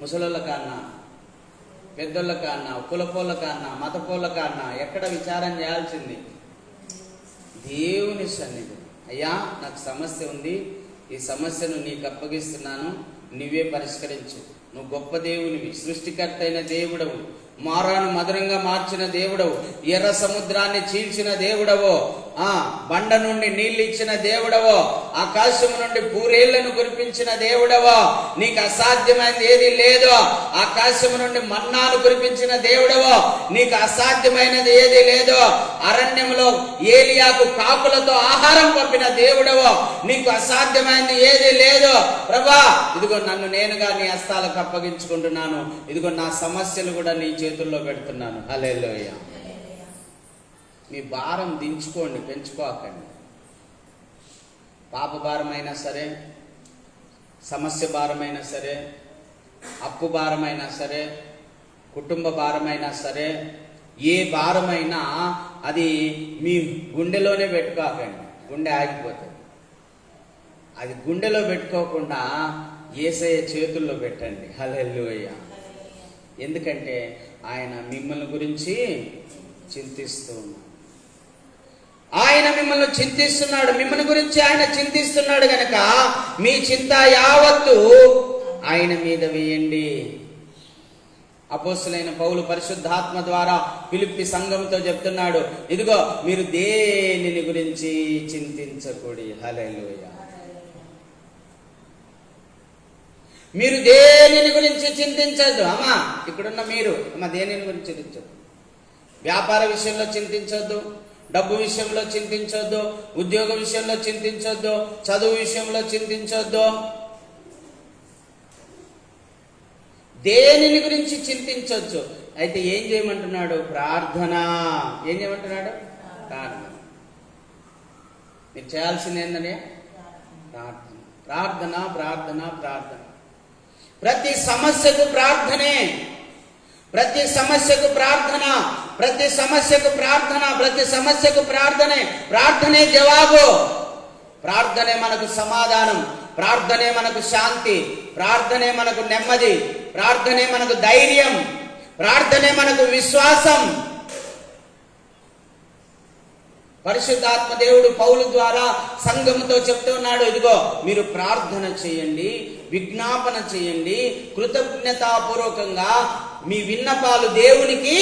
ముసలోళ్ళ కన్నా, పెద్దోళ్ళ కన్నా, కులపోళ్ళ కన్నా, మతపోళ్ళ కన్నా ఎక్కడ విచారం చేయాల్సింది? దేవుని సన్నిధి. అయ్యా, నాకు సమస్య ఉంది, ఈ సమస్యను నీకు అప్పగిస్తున్నాను, నువ్వే పరిష్కరించు. నువ్వు గొప్ప దేవునివి, సృష్టికర్త అయిన దేవుడవు, మారాను మధురంగా మార్చిన దేవుడవు, ఎర్ర సముద్రాన్ని చీల్చిన దేవుడవో, బండ నుండి నీళ్ళు ఇచ్చిన దేవుడవో, ఆకాశము నుండి పూరేళ్లను కురిపించిన దేవుడవో, నీకు అసాధ్యమైనది ఏది లేదో. ఆకాశము నుండి మన్నాను కురిపించిన దేవుడవో, నీకు అసాధ్యమైనది ఏది లేదో. అరణ్యంలో ఏలియాకు కాకులతో ఆహారం పంపిన దేవుడవో, నీకు అసాధ్యమైనది ఏది లేదో. ప్రభా, ఇదిగో నన్ను నేనుగా నీ హస్తాలకు అప్పగించుకుంటున్నాను. ఇదిగో నా సమస్యలు కూడా నీ చేతుల్లో పెడుతున్నాను. హల్లెలూయా. మీ భారం దించుకోండి, పెంచుకోకండి. పాప భారమైనా సరే, సమస్య భారమైనా సరే, అప్పు భారమైనా సరే, కుటుంబ భారమైనా సరే, ఏ భారమైనా అది మీ గుండెలోనే పెట్టుకోకండి. గుండె ఆగిపోతుంది. అది గుండెలో పెట్టుకోకుండా యేసయ్య చేతుల్లో పెట్టండి. హల్లెలూయా. ఎందుకంటే ఆయన మిమ్మల్ని గురించి చింతిస్తూ ఉన్నాడు. ఆయన మిమ్మల్ని చింతిస్తున్నాడు, మిమ్మల్ని గురించి ఆయన చింతిస్తున్నాడు గనక మీ చింత యావత్తు ఆయన మీద వేయండి. అపోస్తలుడైన పౌలు పరిశుద్ధాత్మ ద్వారా ఫిలిప్పీ సంఘంతో చెప్తున్నాడు, ఇదిగో మీరు దేనిని గురించి చింతించకూడి. హల్లెలూయా. మీరు దేనిని గురించి చింతించద్దు. అమ్మా, ఇక్కడున్న మీరు అమ్మ దేనిని గురించి చింతించద్దు. వ్యాపార విషయంలో చింతించొద్దు, డబ్బు విషయంలో చింతించొద్దు, ఉద్యోగ విషయంలో చింతించొద్దు, చదువు విషయంలో చింతించొద్దు. దేనిని గురించి చింతించొచ్చు. అయితే ఏం చేయమంటున్నాడు? ప్రార్థన. ఏం చేయమంటున్నాడు? ప్రార్థన. మీరు చేయాల్సింది ఏంటనే? ప్రార్థన, ప్రార్థన, ప్రార్థన, ప్రార్థన. ప్రతి సమస్యకు ప్రార్థనే, ప్రతి సమస్యకు ప్రార్థన, ప్రతి సమస్యకు ప్రార్థన, ప్రతి సమస్యకు ప్రార్థనే. ప్రార్థనే జవాబు. ప్రార్థనే మనకు సమాధానం, ప్రార్థనే మనకు శాంతి, ప్రార్థనే మనకు నెమ్మది, ప్రార్థనే మనకు ధైర్యం, ప్రార్థనే మనకు విశ్వాసం. పరిశుద్ధాత్మ దేవుడు పౌలు ద్వారా సంఘముతో చెప్తున్నాడు, ఇదిగో మీరు ప్రార్థన చేయండి, విజ్ఞాపన చేయండి, కృతజ్ఞతాపూర్వకంగా మీ విన్నపాలు దేవునికి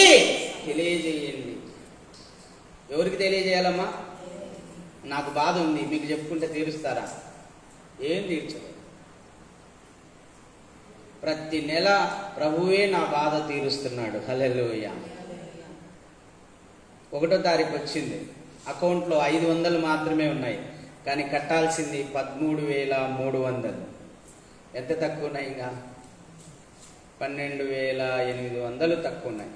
తెలియజేయండి. ఎవరికి తెలియజేయాలమ్మా? నాకు బాధ ఉంది, మీకు చెప్పుకుంటే తీరుస్తారా? ఏం తీర్చలేదు. ప్రతి నెల ప్రభువే నా బాధ తీరుస్తున్నాడు. హల్లెలూయా. 1వ తారీఖు వచ్చింది, అకౌంట్లో 500 మాత్రమే ఉన్నాయి, కానీ కట్టాల్సింది 13,300. ఎంత తక్కువ ఉన్నాయి? ఇంకా 12,800 తక్కువ ఉన్నాయి.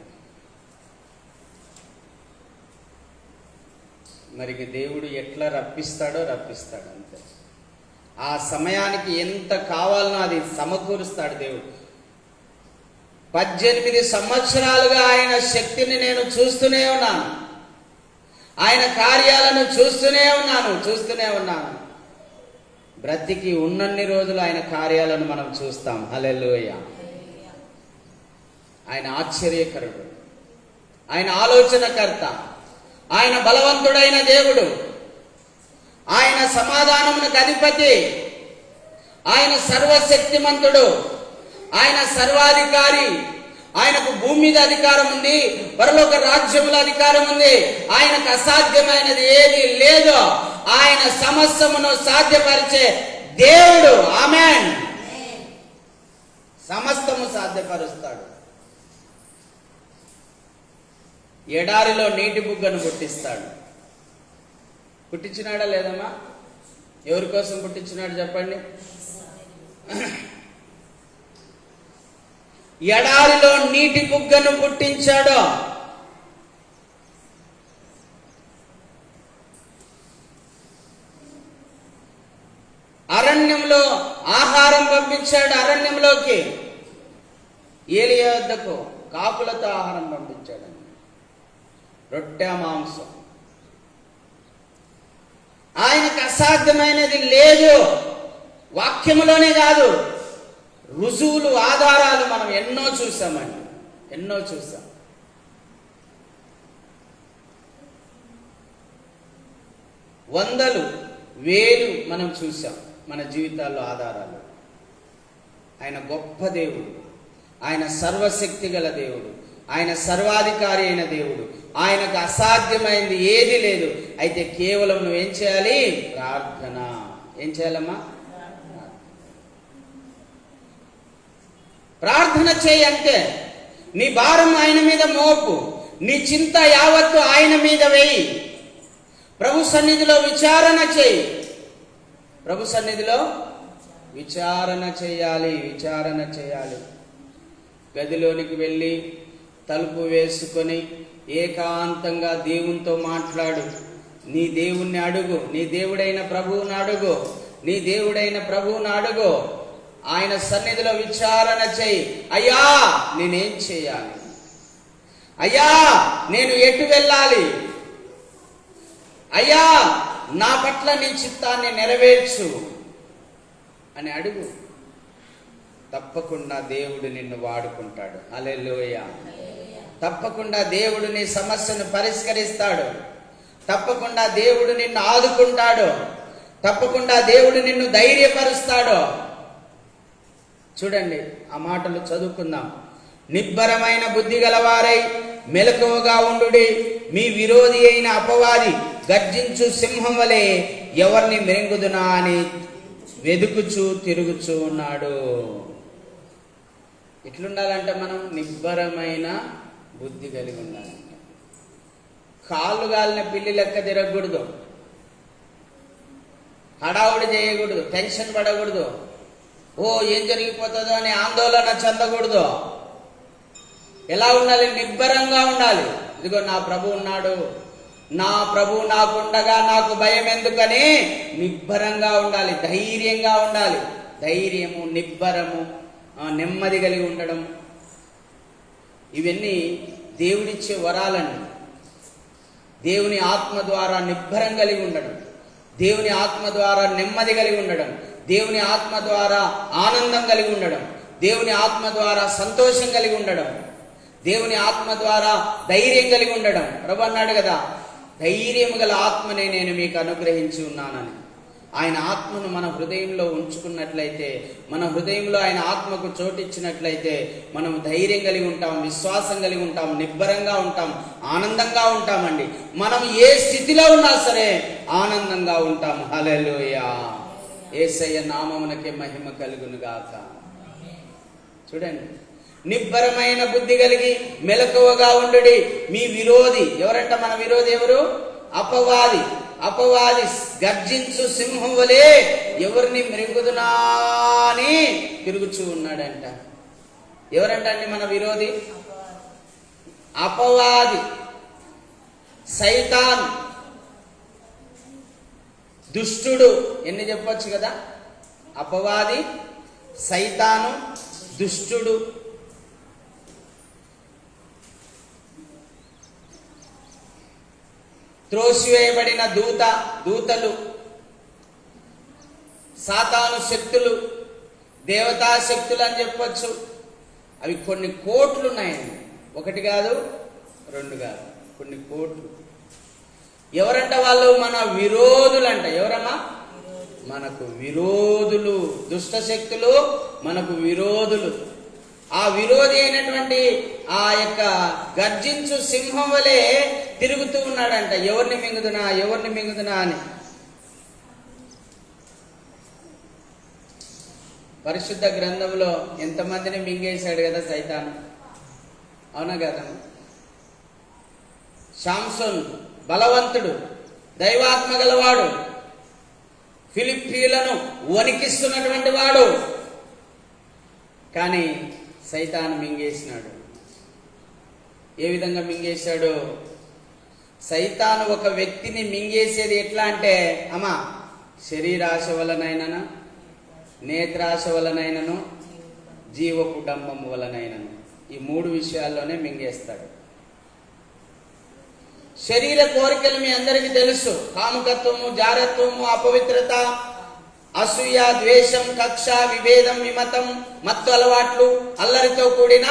మరి దేవుడు ఎట్లా రప్పిస్తాడో రప్పిస్తాడు అంతే. ఆ సమయానికి ఎంత కావాలనో అది సమకూరుస్తాడు దేవుడు. 18 సంవత్సరాలుగా ఆయన శక్తిని నేను చూస్తూనే ఉన్నాను, ఆయన కార్యాలను చూస్తూనే ఉన్నాను. బ్రతికి ఉన్నన్ని రోజులు ఆయన కార్యాలను మనం చూస్తాం. హల్లెలూయా. ఆయన ఆశ్చర్యకరుడు, ఆయన ఆలోచనకర్త, ఆయన బలవంతుడైన దేవుడు, ఆయన సమాధానమునకు అధిపతి, ఆయన సర్వశక్తిమంతుడు, ఆయన సర్వాధికారి. ఆయనకు భూమి మీద అధికారం ఉంది, పరలోక రాజ్యముల అధికారం ఉంది. ఆయనకు అసాధ్యమైనది ఏది లేదు. ఆయన సమస్తమును సాధ్యపరిచే దేవుడు. ఆమేన్. సమస్తము సాధ్యపరుస్తాడు. ఎడారిలో నీటి బుగ్గను పుట్టిస్తాడు. పుట్టించినాడా లేదమ్మా? ఎవరి కోసం పుట్టించినాడు చెప్పండి? ఎడారిలో నీటి బుగ్గను పుట్టించాడు. అరణ్యంలో ఆహారం పంపించాడు. అరణ్యంలోకి ఏలియా వద్దకు కాకులతో ఆహారం పంపించాడు. రొట్టె మాంసం. ఆయనకు అసాధ్యమైనది లేదు. వాక్యములోనే కాదు, రుజువులు, ఆధారాలు మనం ఎన్నో చూసామండి, ఎన్నో చూసాం. వందలు, వేలు మనం చూసాం మన జీవితాల్లో ఆధారాలు. ఆయన గొప్ప దేవుడు, ఆయన సర్వశక్తి గల దేవుడు, ఆయన సర్వాధికారి అయిన దేవుడు. ఆయనకు అసాధ్యమైంది ఏది లేదు. అయితే కేవలం నువ్వేం చేయాలి? ప్రార్థన. ఏం చేయాలమ్మా? ప్రార్థన చేయి. అంతే. నీ భారం ఆయన మీద మోపు, నీ చింత యావత్తు ఆయన మీద వేయి. ప్రభు సన్నిధిలో విచారణ చేయి. ప్రభు సన్నిధిలో విచారణ చేయాలి. గదిలోనికి వెళ్ళి తలుపు వేసుకొని ఏకాంతంగా దేవునితో మాట్లాడు. నీ దేవుణ్ణి అడుగు, నీ దేవుడైన ప్రభువుని అడుగు. ఆయన సన్నిధిలో విచారణ చేయి. అయ్యా, నేనేం చేయాలి? అయ్యా, నేను ఎటు వెళ్ళాలి? అయ్యా, నా పట్ల నీ చిత్తాన్ని నెరవేర్చు అని అడుగు. తప్పకుండా దేవుడు నిన్ను వాడుకుంటాడు. హల్లెలూయా. తప్పకుండా దేవుడు నీ సమస్యను పరిష్కరిస్తాడు. తప్పకుండా దేవుడు నిన్ను ఆదుకుంటాడు. తప్పకుండా దేవుడు నిన్ను ధైర్యపరుస్తాడు. చూడండి, ఆ మాటలు చదువుకుందాం. నిబ్బరమైన బుద్ధి గలవారై మెలకువగా ఉండుడి. మీ విరోధి అయిన అపవాది గర్జించు సింహం వలె ఎవరిని మ్రింగుదునా అని వెదుకుచూ తిరుగుచూ ఉన్నాడు. ఎట్లుండాలంటే మనం నిబ్బరమైన బుద్ధి కలిగి ఉండాలంట. కాళ్ళు గాలిన పిల్లి లెక్క తిరగకూడదు, హడావుడి చేయకూడదు, టెన్షన్ పడకూడదు, ఏం జరిగిపోతుందో అని ఆందోళన చెందకూడదు. ఎలా ఉండాలి? నిబ్బరంగా ఉండాలి. ఇదిగో నా ప్రభు ఉన్నాడు, నా ప్రభు నాకుండగా నాకు భయం ఎందుకని నిబ్బరంగా ఉండాలి, ధైర్యంగా ఉండాలి. ధైర్యము, నిబ్బరము, నెమ్మది కలిగి ఉండడం, ఇవన్నీ దేవుడిచ్చే వరాలండి. దేవుని ఆత్మ ద్వారా నిబ్బరం కలిగి ఉండడం, దేవుని ఆత్మ ద్వారా నెమ్మది కలిగి ఉండడం, దేవుని ఆత్మ ద్వారా ఆనందం కలిగి ఉండడం, దేవుని ఆత్మ ద్వారా సంతోషం కలిగి ఉండడం, దేవుని ఆత్మ ద్వారా ధైర్యం కలిగి ఉండడం. ప్రభు అన్నాడు కదా, ధైర్యము గల ఆత్మనే నేను మీకు అనుగ్రహించి ఉన్నానని. ఆయన ఆత్మను మన హృదయంలో ఉంచుకున్నట్లయితే, మన హృదయంలో ఆయన ఆత్మకు చోటిచ్చినట్లయితే మనం ధైర్యం కలిగి ఉంటాం, విశ్వాసం కలిగి ఉంటాం, నిబ్బరంగా ఉంటాం, ఆనందంగా ఉంటామండి. మనం ఏ స్థితిలో ఉన్నా సరే ఆనందంగా ఉంటాం. హల్లెలూయా. యేసయ్య నామమునకే మహిమ కలుగును గాక. చూడండి, నిబ్బరమైన బుద్ధి కలిగి మెలకువగా ఉండుడి. మీ విరోధి ఎవరంట? మన విరోధి ఎవరు? అపవాది. అపవాది గర్జించు సింహం వలె ఎవరిని మృంగుదునా అని తిరుగుచూ ఉన్నాడంట. ఎవరంట అండి మన విరోధి? అపవాది, సైతాన్, దుష్టుడు. ఎన్ని చెప్పొచ్చు కదా. అపవాది, సైతాను, దుష్టుడు. త్రోసివేయబడిన దూతలు, సాతాను శక్తులు, దేవతా శక్తులు అని చెప్పొచ్చు. అవి కొన్ని కోట్లు ఉన్నాయండి. ఒకటి కాదు, రెండు కాదు, కొన్ని కోట్లు. ఎవరంట వాళ్ళు? మన విరోధులంట. ఎవరమ్మా? మనకు విరోధులు. దుష్ట శక్తులు మనకు విరోధులు. ఆ విరోధి అయినటువంటి ఆ యొక్క గర్జించు సింహం వలె తిరుగుతూ ఉన్నాడంట. ఎవరిని మింగుదునా అని. పరిశుద్ధ గ్రంథంలో ఎంతమందిని మింగేశాడు కదా సైతాను, అవునా కదా? శాంసోన్ బలవంతుడు, దైవాత్మ గలవాడు, ఫిలిప్పీలను వణికిస్తున్నటువంటి వాడు. కానీ సైతాను మింగేసినాడు. ఏ విధంగా మింగేశాడు? సైతాను ఒక వ్యక్తిని మింగేసేది ఎట్లా అంటే, అమ్మా, శరీరాశ వలనైనను, నేత్రాశ వలనైనను, జీవపు డంబము వలనైనను. ఈ మూడు విషయాల్లోనే మింగేస్తాడు. శరీర కోరికలు మీ అందరికీ తెలుసు. కాముకత్వము, జారత్వము, అపవిత్రత, అసూయ, ద్వేషం, కక్ష, విభేదం, విమతం, మత్తు అలవాట్లు, అల్లరితో కూడిన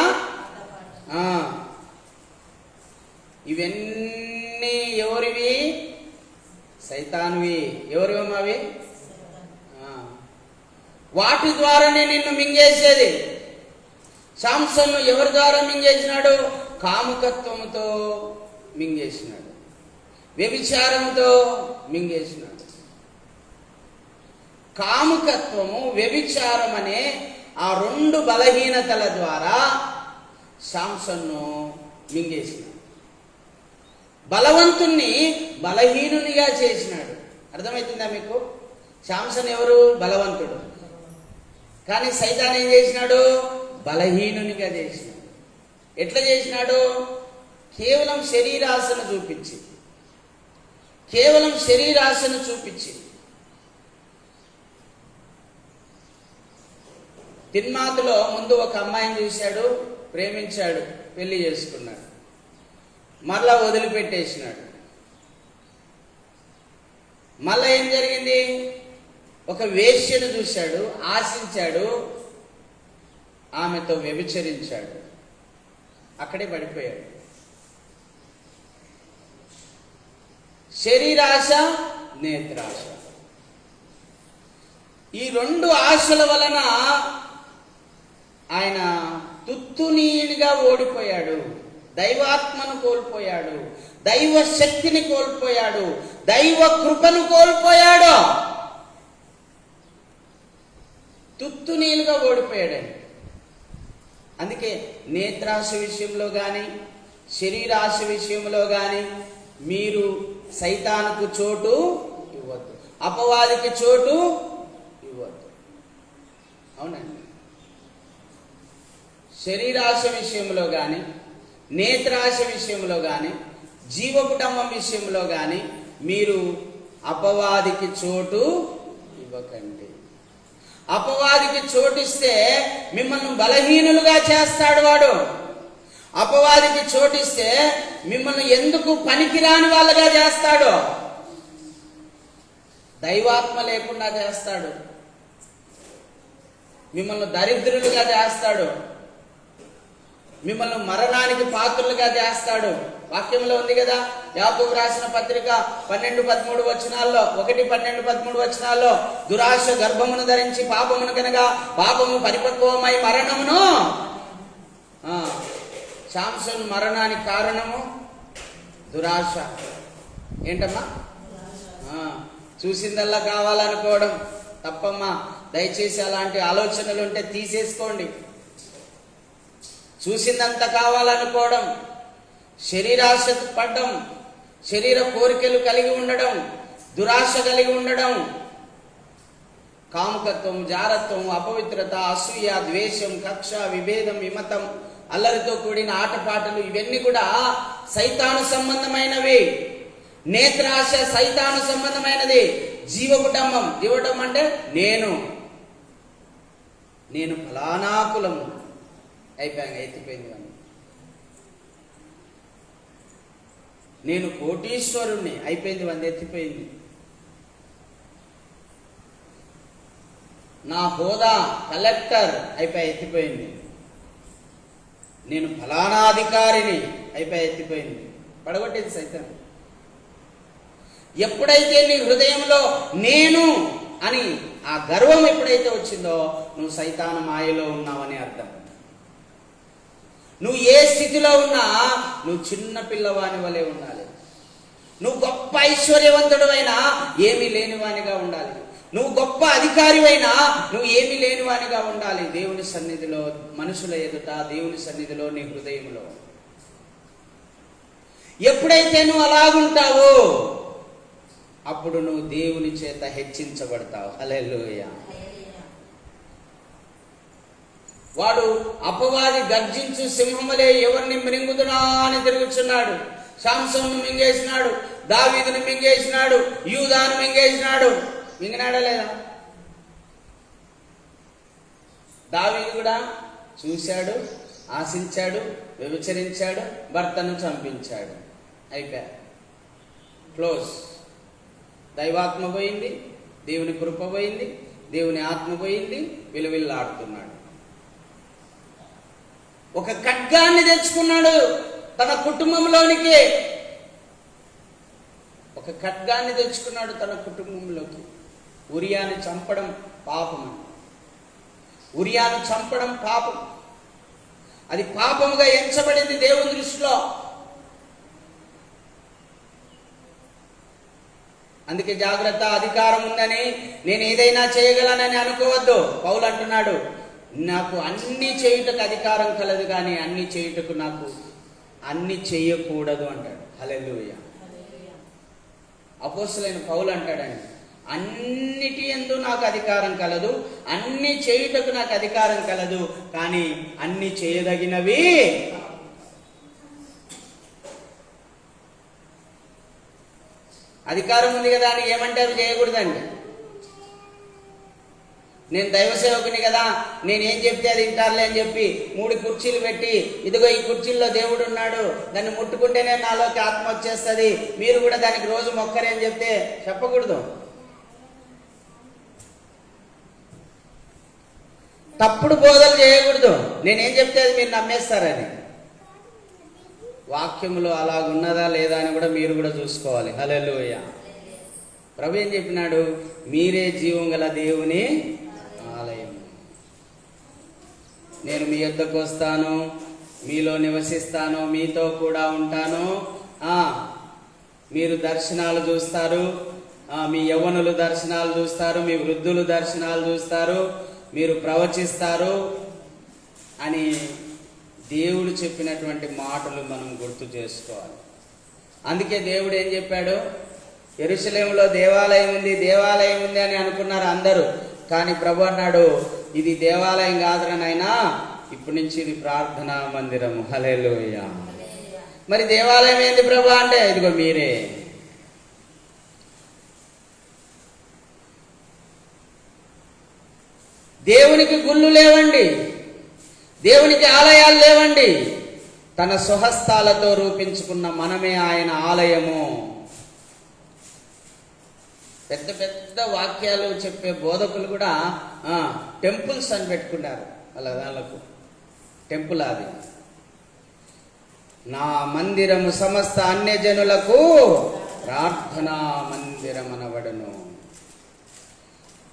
ఇవన్నీ ఎవరివి? సైతాన్వి. ఎవరివమ్మా అవి? వాటి ద్వారానే నిన్ను మింగేసేది. శాంసన్ను ఎవరి ద్వారా మింగేసినాడు? కాముకత్వముతో మింగేసినాడు, వ్యభిచారంతో మింగేసినాడు. కాముకత్వము, వ్యభిచారం అనే ఆ రెండు బలహీనతల ద్వారా శాంసన్ను మింగేసినాడు. బలవంతుణ్ణి బలహీనునిగా చేసినాడు. అర్థమవుతుందా మీకు? శాంసన్ ఎవరు? బలవంతుడు. కానీ సైతాన్ ఏం చేసినాడు? బలహీనునిగా చేసినాడు. ఎట్లా చేసినాడు? కేవలం శరీరాశను చూపించి తిన్మాతులో ముందు ఒక అమ్మాయిని చూశాడు, ప్రేమించాడు, పెళ్లి చేసుకున్నాడు, మరలా వదిలిపెట్టేసినాడు. మళ్ళా ఏం జరిగింది? ఒక వేశ్యను చూశాడు, ఆశించాడు, ఆమెతో వ్యభిచరించాడు, అక్కడే పడిపోయాడు. శరీరాశ, నేత్రాశ, ఈ రెండు ఆశల వలన ఆయన తుత్తునీయునిగా ఓడిపోయాడు. దైవాత్మను కోల్పోయాడు, దైవ శక్తిని కోల్పోయాడు, దైవ కృపను కోల్పోయాడు. తుత్తునీలుగా ఓడిపోయాడండి. అందుకే నేత్రాశ విషయంలో కానీ, శరీరాశ విషయంలో కానీ మీరు సైతానుకు చోటు ఇవ్వద్దు, అపవాదికి చోటు ఇవ్వద్దు. అవునండి. శరీరాశ విషయంలో కానీ, నేత్రాశ విషయంలో కానీ, జీవకుటుంబం విషయంలో కానీ మీరు అపవాదికి చోటు ఇవ్వకండి. అపవాదికి చోటిస్తే మిమ్మల్ని బలహీనులుగా చేస్తాడు వాడు. అపవాదికి చోటిస్తే మిమ్మల్ని ఎందుకు పనికిరాని వాళ్ళగా చేస్తాడు. దైవాత్మ లేకుండా చేస్తాడు, మిమ్మల్ని దరిద్రులుగా చేస్తాడు, మిమ్మల్ని మరణానికి పాత్రులుగా చేస్తాడు. వాక్యంలో ఉంది కదా, యాకోబు రాసిన పత్రిక 12-13 వచనాల్లో, 1-12-13 వచనాల్లో, దురాశ గర్భమును ధరించి పాపమును కనగా పాపము పరిపక్వమై మరణమును. శాంసన్ మరణానికి కారణము దురాశ. ఏంటమ్మా? చూసిందల్లా కావాలనుకోవడం తప్పమ్మా. దయచేసి అలాంటి ఆలోచనలు ఉంటే తీసేసుకోండి. చూసిందంత కావాలనుకోవడం, శరీరాశ పడ్డం, శరీర కోరికలు కలిగి ఉండడం, దురాశ కలిగి ఉండడం, కాముకత్వం, జారత్వం, అపవిత్రత, అసూయ, ద్వేషం, కక్ష, విభేదం, విమతం, అల్లరితో కూడిన ఆటపాటలు, ఇవన్నీ కూడా సైతాను సంబంధమైనవి. నేత్రాశ సైతాను సంబంధమైనది. జీవకుటుంబం, జీవకుటుంబం అంటే నేను, నేను ఫలానా కులము, అయిపోయాక ఎత్తిపోయింది అని. నేను కోటీశ్వరుణ్ణి, అయిపోయింది, వంద ఎత్తిపోయింది. నా హోదా కలెక్టర్, అయిపోయి ఎత్తిపోయింది. నేను ఫలానా అధికారిని, అయిపోయి ఎత్తిపోయింది. పడగొట్టేది సైతం. ఎప్పుడైతే నీ హృదయంలో నేను అని ఆ గర్వం ఎప్పుడైతే వచ్చిందో, నువ్వు సైతాను మాయలో ఉన్నావని అర్థం. నువ్వు ఏ స్థితిలో ఉన్నా నువ్వు చిన్న పిల్లవాని వలె ఉండాలి. నువ్వు గొప్ప ఐశ్వర్యవంతుడవైనా ఏమీ లేనివానిగా ఉండాలి. నువ్వు గొప్ప అధికారివైనా నువ్వు ఏమీ లేనివానిగా ఉండాలి. దేవుని సన్నిధిలో, మనుషుల ఎదుట, దేవుని సన్నిధిలో, నీ హృదయంలో. ఎప్పుడైతే నువ్వు అలాగుంటావో అప్పుడు నువ్వు దేవుని చేత హెచ్చించబడతావు. హల్లెలూయా. వాడు అపవాది గర్జించు సింహములే ఎవరిని మింగుదునా అని తిరుగుచున్నాడు. శాంసోను మింగేసినాడు, దావీదును మింగేసినాడు, యూదాను మింగేసినాడు. మింగినాడా లేదా? దావీదు కూడా చూశాడు, ఆశించాడు, వ్యభిచరించాడు, భర్తను చంపించాడు. అయిపోయా, క్లోజ్. దైవాత్మ పోయింది, దేవుని కృప పోయింది, దేవుని ఆత్మ పోయింది, విలువిల్లాడుతున్నాడు. ఒక ఖడ్గాన్ని తెచ్చుకున్నాడు తన కుటుంబంలోనికి. ఒక ఖడ్గాన్ని తెచ్చుకున్నాడు తన కుటుంబంలోకి. ఉరియాని చంపడం పాపం. ఉరియాను చంపడం పాపం. అది పాపముగా ఎంచబడింది దేవుని దృష్టిలో. అందుకే జాగ్రత్త. అధికారం ఉందని నేను ఏదైనా చేయగలనని అనుకోవద్దు. పౌలు అంటున్నాడు, నాకు అన్ని చేయుటకు అధికారం కలదు, కానీ అన్ని చేయుటకు నాకు అన్ని చేయకూడదు అంటాడు. హల్లెలూయా. అపోస్తలుడైన పౌలు అంటాడండి, అన్నిటి యందు నాకు అధికారం కలదు, అన్ని చేయుటకు నాకు అధికారం కలదు, కానీ అన్ని చేయదగినవి అధికారం ఉంది కదా అని ఏమంటే అవి చేయకూడదండి. నేను దైవ సేవకుని కదా, నేనేం చెప్తే అది వింటారులే అని చెప్పి 3 కుర్చీలు పెట్టి, ఇదిగో ఈ కుర్చీల్లో దేవుడు ఉన్నాడు, దాన్ని ముట్టుకుంటేనే నాలోకి ఆత్మ వచ్చేస్తుంది, మీరు కూడా దానికి రోజు మొక్కరే అని చెప్తే చెప్పకూడదు. తప్పుడు బోధలు చేయకూడదు. నేనేం చెప్తే అది మీరు నమ్మేస్తారని. వాక్యములో అలాగున్నదా లేదా అని కూడా మీరు కూడా చూసుకోవాలి. హల్లెలూయా. ప్రభు ఏం చెప్పినాడు? మీరే జీవం గల దేవుని ఆలయం. నేను మీ యొద్దకు వస్తాను, మీలో నివసిస్తాను, మీతో కూడా ఉంటాను. మీరు దర్శనాలు చూస్తారు, మీ యవ్వనులు దర్శనాలు చూస్తారు, మీ వృద్ధులు దర్శనాలు చూస్తారు, మీరు ప్రవచిస్తారు అని దేవుడు చెప్పినటువంటి మాటలు మనం గుర్తు చేసుకోవాలి. అందుకే దేవుడు ఏం చెప్పాడు? యెరూషలేములో దేవాలయం ఉంది, దేవాలయం ఉంది అని అనుకున్నారు అందరూ. కానీ ప్రభు అన్నాడు, ఇది దేవాలయం కాదురా నాయనా, ఇప్పటి నుంచి ఇది ప్రార్థనా మందిరము. హల్లెలూయా. మరి దేవాలయం ఏంది ప్రభు అంటే, ఇదిగో మీరే. దేవునికి గుళ్ళు లేవండి, దేవునికి ఆలయాలు లేవండి. తన స్వహస్తాలతో రూపించుకున్న మనమే ఆయన ఆలయము. పెద్ద పెద్ద వాక్యాలు చెప్పే బోధకులు కూడా టెంపుల్స్ అని పెట్టుకున్నారు. వాళ్ళకు టెంపుల్ అది. నా మందిరము సమస్త అన్యజనులకు ప్రార్థనా మందిరం అనబడును.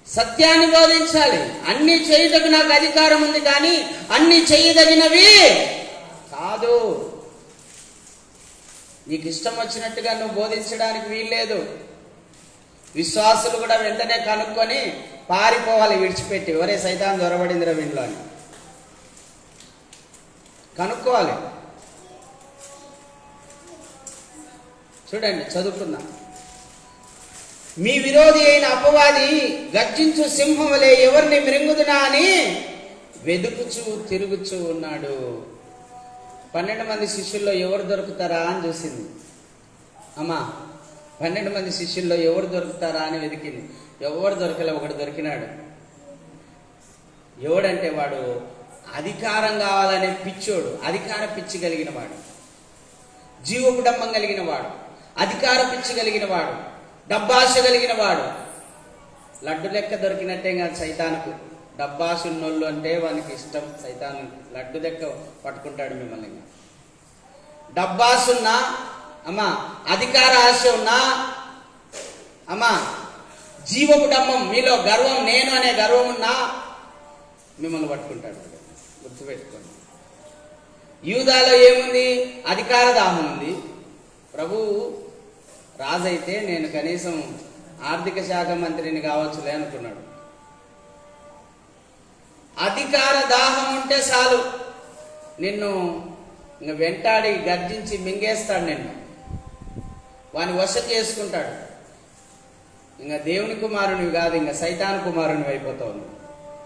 సత్యాన్ని బోధించాలి. అన్ని చేయుటకు నాకు అధికారం ఉంది, కానీ అన్ని చేయదగినవి కాదు. నీకు ఇష్టం వచ్చినట్టుగా నువ్వు బోధించడానికి వీల్లేదు. విశ్వాసులు కూడా వెంటనే కనుక్కొని పారిపోవాలి విడిచిపెట్టి. ఒరే సైతాన్ దొరబడిందిరా వీళ్ళలో అని కనుక్కోవాలి. చూడండి, చదువుకుందాం. మీ విరోధి అయిన అపవాది గర్జించు సింహం వలె ఎవరిని మృంగుదునా అని వెదుకుచూ తిరుగుచూ ఉన్నాడు. 12 మంది శిష్యుల్లో ఎవరు దొరుకుతారా అని చూసింది అమ్మా. 12 మంది శిష్యుల్లో ఎవరు దొరుకుతారా అని వెతికింది. ఎవరు దొరకలే, ఒకడు దొరికినాడు. ఎవడంటే వాడు అధికారం కావాలనే పిచ్చోడు, అధికార పిచ్చి కలిగిన వాడు, జీవకుడంబం కలిగిన వాడు, అధికార పిచ్చి కలిగిన వాడు, డబ్బాశ కలిగిన వాడు. లడ్డు లెక్క దొరికినట్టే కాదు సైతానుకు. డబ్బాశ ఉన్నోళ్ళు అంటే వానికి ఇష్టం. సైతాను లడ్డు లెక్క పట్టుకుంటాడు మిమ్మల్ని. డబ్బాసున్నా అమ్మా, అధికార ఆశ ఉన్నా అమ్మా, జీవకుడంబం మీలో గర్వం, నేను అనే గర్వం ఉన్నా మిమ్మల్ని పట్టుకుంటాడు. గుర్తుపెట్టుకోండి. యూదాలో ఏముంది? అధికార దాహం ఉంది. ప్రభువు రాజైతే నేను కనీసం ఆర్థిక శాఖ మంత్రిని కావచ్చులే అనుకున్నాడు. అధికార దాహం ఉంటే చాలు, నిన్ను ఇంక వెంటాడి గర్జించి మింగేస్తాడు, నిన్ను వాని వశం చేసుకుంటాడు. ఇంకా దేవుని కుమారునివి కాదు, ఇంకా సైతాను కుమారునివి అయిపోతావు.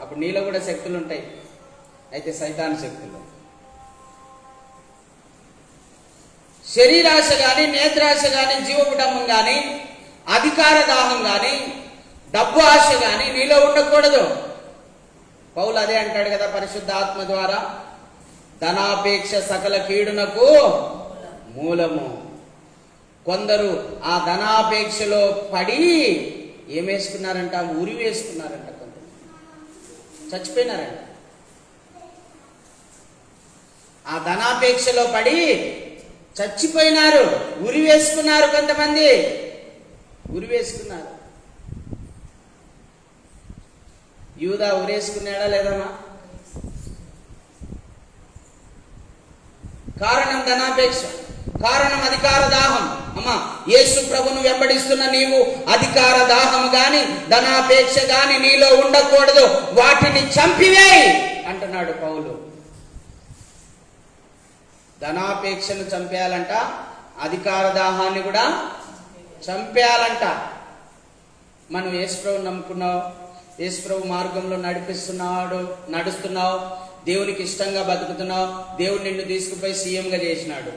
అప్పుడు నీలో కూడా శక్తులు ఉంటాయి, అయితే సైతాను శక్తులు. శరీరాశ కానీ, నేత్రాశ కానీ, జీవకుడంబం కానీ, అధికార దాహం కానీ, డబ్బు ఆశ కానీ నీలో ఉండకూడదు. పౌలు అదే అంటాడు కదా పరిశుద్ధ ఆత్మ ద్వారా, ధనాపేక్ష సకల కీడునకు మూలము. కొందరు ఆ ధనాపేక్షలో పడి ఏమేసుకున్నారంట? ఉరి వేసుకున్నారంట. కొందరు చచ్చిపోయినారంట. ఆ ధనాపేక్షలో పడి చచ్చిపోయినారు, ఉరి వేసుకున్నారు. కొంతమంది ఉరి వేసుకున్నారు. యూదా ఉరేసుకున్నాడా లేదమ్మా? కారణం ధనాపేక్ష, కారణం అధికార దాహం. అమ్మా, యేసు ప్రభును వెంబడిస్తున్న నీవు అధికార దాహం గాని, ధనాపేక్ష గాని నీలో ఉండకూడదు. వాటిని చంపివేయి అంటున్నాడు పౌలు. ధనాపేక్షను చంపేయాలంట, అధికార దాహాన్ని కూడా చంపేయాలంట. మనం యేసుప్రభుని నమ్ముకున్నావు, యేసుప్రభు మార్గంలో నడుస్తున్నావు, దేవునికి ఇష్టంగా బతుకుతున్నావు. దేవుడు నిన్ను తీసుకుపోయి సీఎంగా చేసినాడు.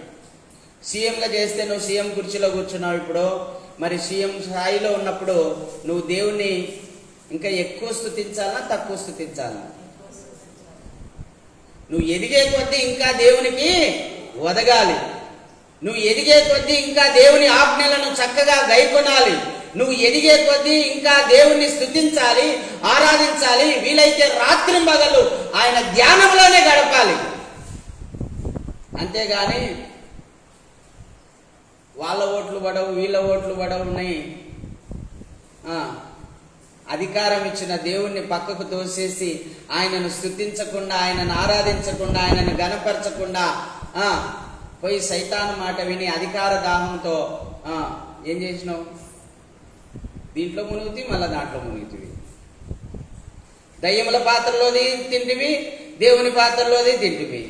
సీఎంగా చేస్తే నువ్వు సీఎం కుర్చీలో కూర్చున్నావు. ఇప్పుడు మరి సీఎం స్థాయిలో ఉన్నప్పుడు నువ్వు దేవుణ్ణి ఇంకా ఎక్కువ స్తుతించాలా, తక్కువ స్తుతించాలా? నువ్వు ఎదిగే కొద్దీ ఇంకా దేవునికి ఒదగాలి. నువ్వు ఎదిగే కొద్దీ ఇంకా దేవుని ఆజ్ఞలను చక్కగా గైకొనాలి. నువ్వు ఎదిగే కొద్దీ ఇంకా దేవుణ్ణి స్తుతించాలి, ఆరాధించాలి. వీలైతే రాత్రింబగళ్ళు ఆయన ధ్యానంలోనే గడపాలి. అంతేగాని వాళ్ళ ఓట్లు పడవు, వీళ్ళ ఓట్లు పడవు ఉన్నాయి. అధికారం ఇచ్చిన దేవుణ్ణి పక్కకు తోసేసి ఆయనను స్తుతించకుండా, ఆయనను ఆరాధించకుండా, ఆయనను గణపరచకుండా పోయి సైతాను మాట విని అధికార దాహంతో ఏం చేసినావు? దీంట్లో మునుగుతీ, మళ్ళా దాంట్లో మునుగుతీవి. దయ్యముల పాత్రలోది తింటివి, దేవుని పాత్రలోది తింటివి.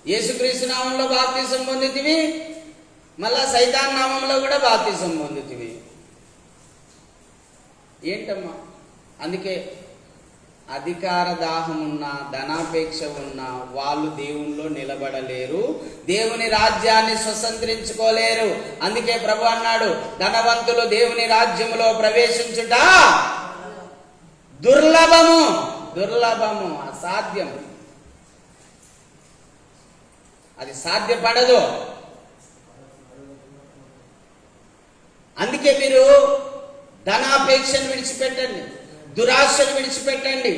యేసుక్రీస్తు నామంలో బాప్తిసం పొందుతివి, మళ్ళా సైతాన్ నామంలో కూడా బాప్తిసం పొందుతివి. ఏంటమ్మా? అందుకే అధికార దాహం ఉన్న, ధనాపేక్ష ఉన్న వాళ్ళు దేవునిలో నిలబడలేరు, దేవుని రాజ్యాన్ని స్వతంత్రించుకోలేరు. అందుకే ప్రభు అన్నాడు, ధనవంతులు దేవుని రాజ్యములో ప్రవేశించుట దుర్లభము, దుర్లభము, అసాధ్యం. అది సాధ్యపడదు. అందుకే మీరు ధనాపేక్షను విడిచిపెట్టండి, దురాశను విడిచిపెట్టండి,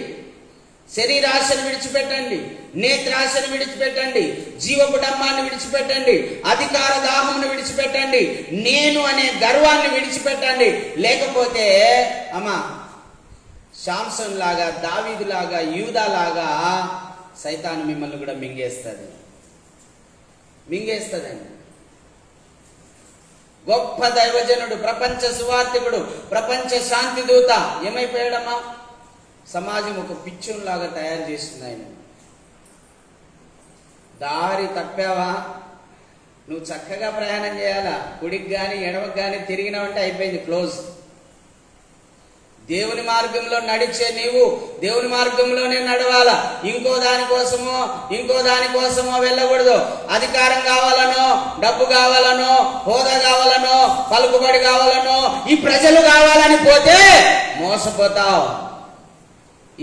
శరీరాశను విడిచిపెట్టండి, నేత్రాశను విడిచిపెట్టండి, జీవకుడంబాన్ని విడిచిపెట్టండి, అధికార దాహమును విడిచిపెట్టండి, నేను అనే గర్వాన్ని విడిచిపెట్టండి. లేకపోతే అమ్మా, శాంసన్ లాగా, దావీదు లాగా, యూదా లాగా సైతాను మిమ్మల్ని కూడా మింగేస్తుందండి. గొప్ప దైవజనుడు, ప్రపంచ సువార్థికుడు, ప్రపంచ శాంతి దూత ఏమైపోయాడమ్మా? సమాజం ఒక పిచ్చులాగా తయారు చేస్తుంది ఆయన. దారి తప్పావా? నువ్వు చక్కగా ప్రయాణం చేయాలా. కుడికి కానీ ఎడమకి కానీ తిరిగినావంటే అయిపోయింది, క్లోజ్. దేవుని మార్గంలో నడిచే నీవు దేవుని మార్గంలోనే నడవాలా. ఇంకో దానికోసమో వెళ్ళకూడదు. అధికారం కావాలనో, డబ్బు కావాలనో, హోదా కావాలనో, పలుకుబడి కావాలనో, ఈ ప్రజలు కావాలని పోతే మోసపోతావు.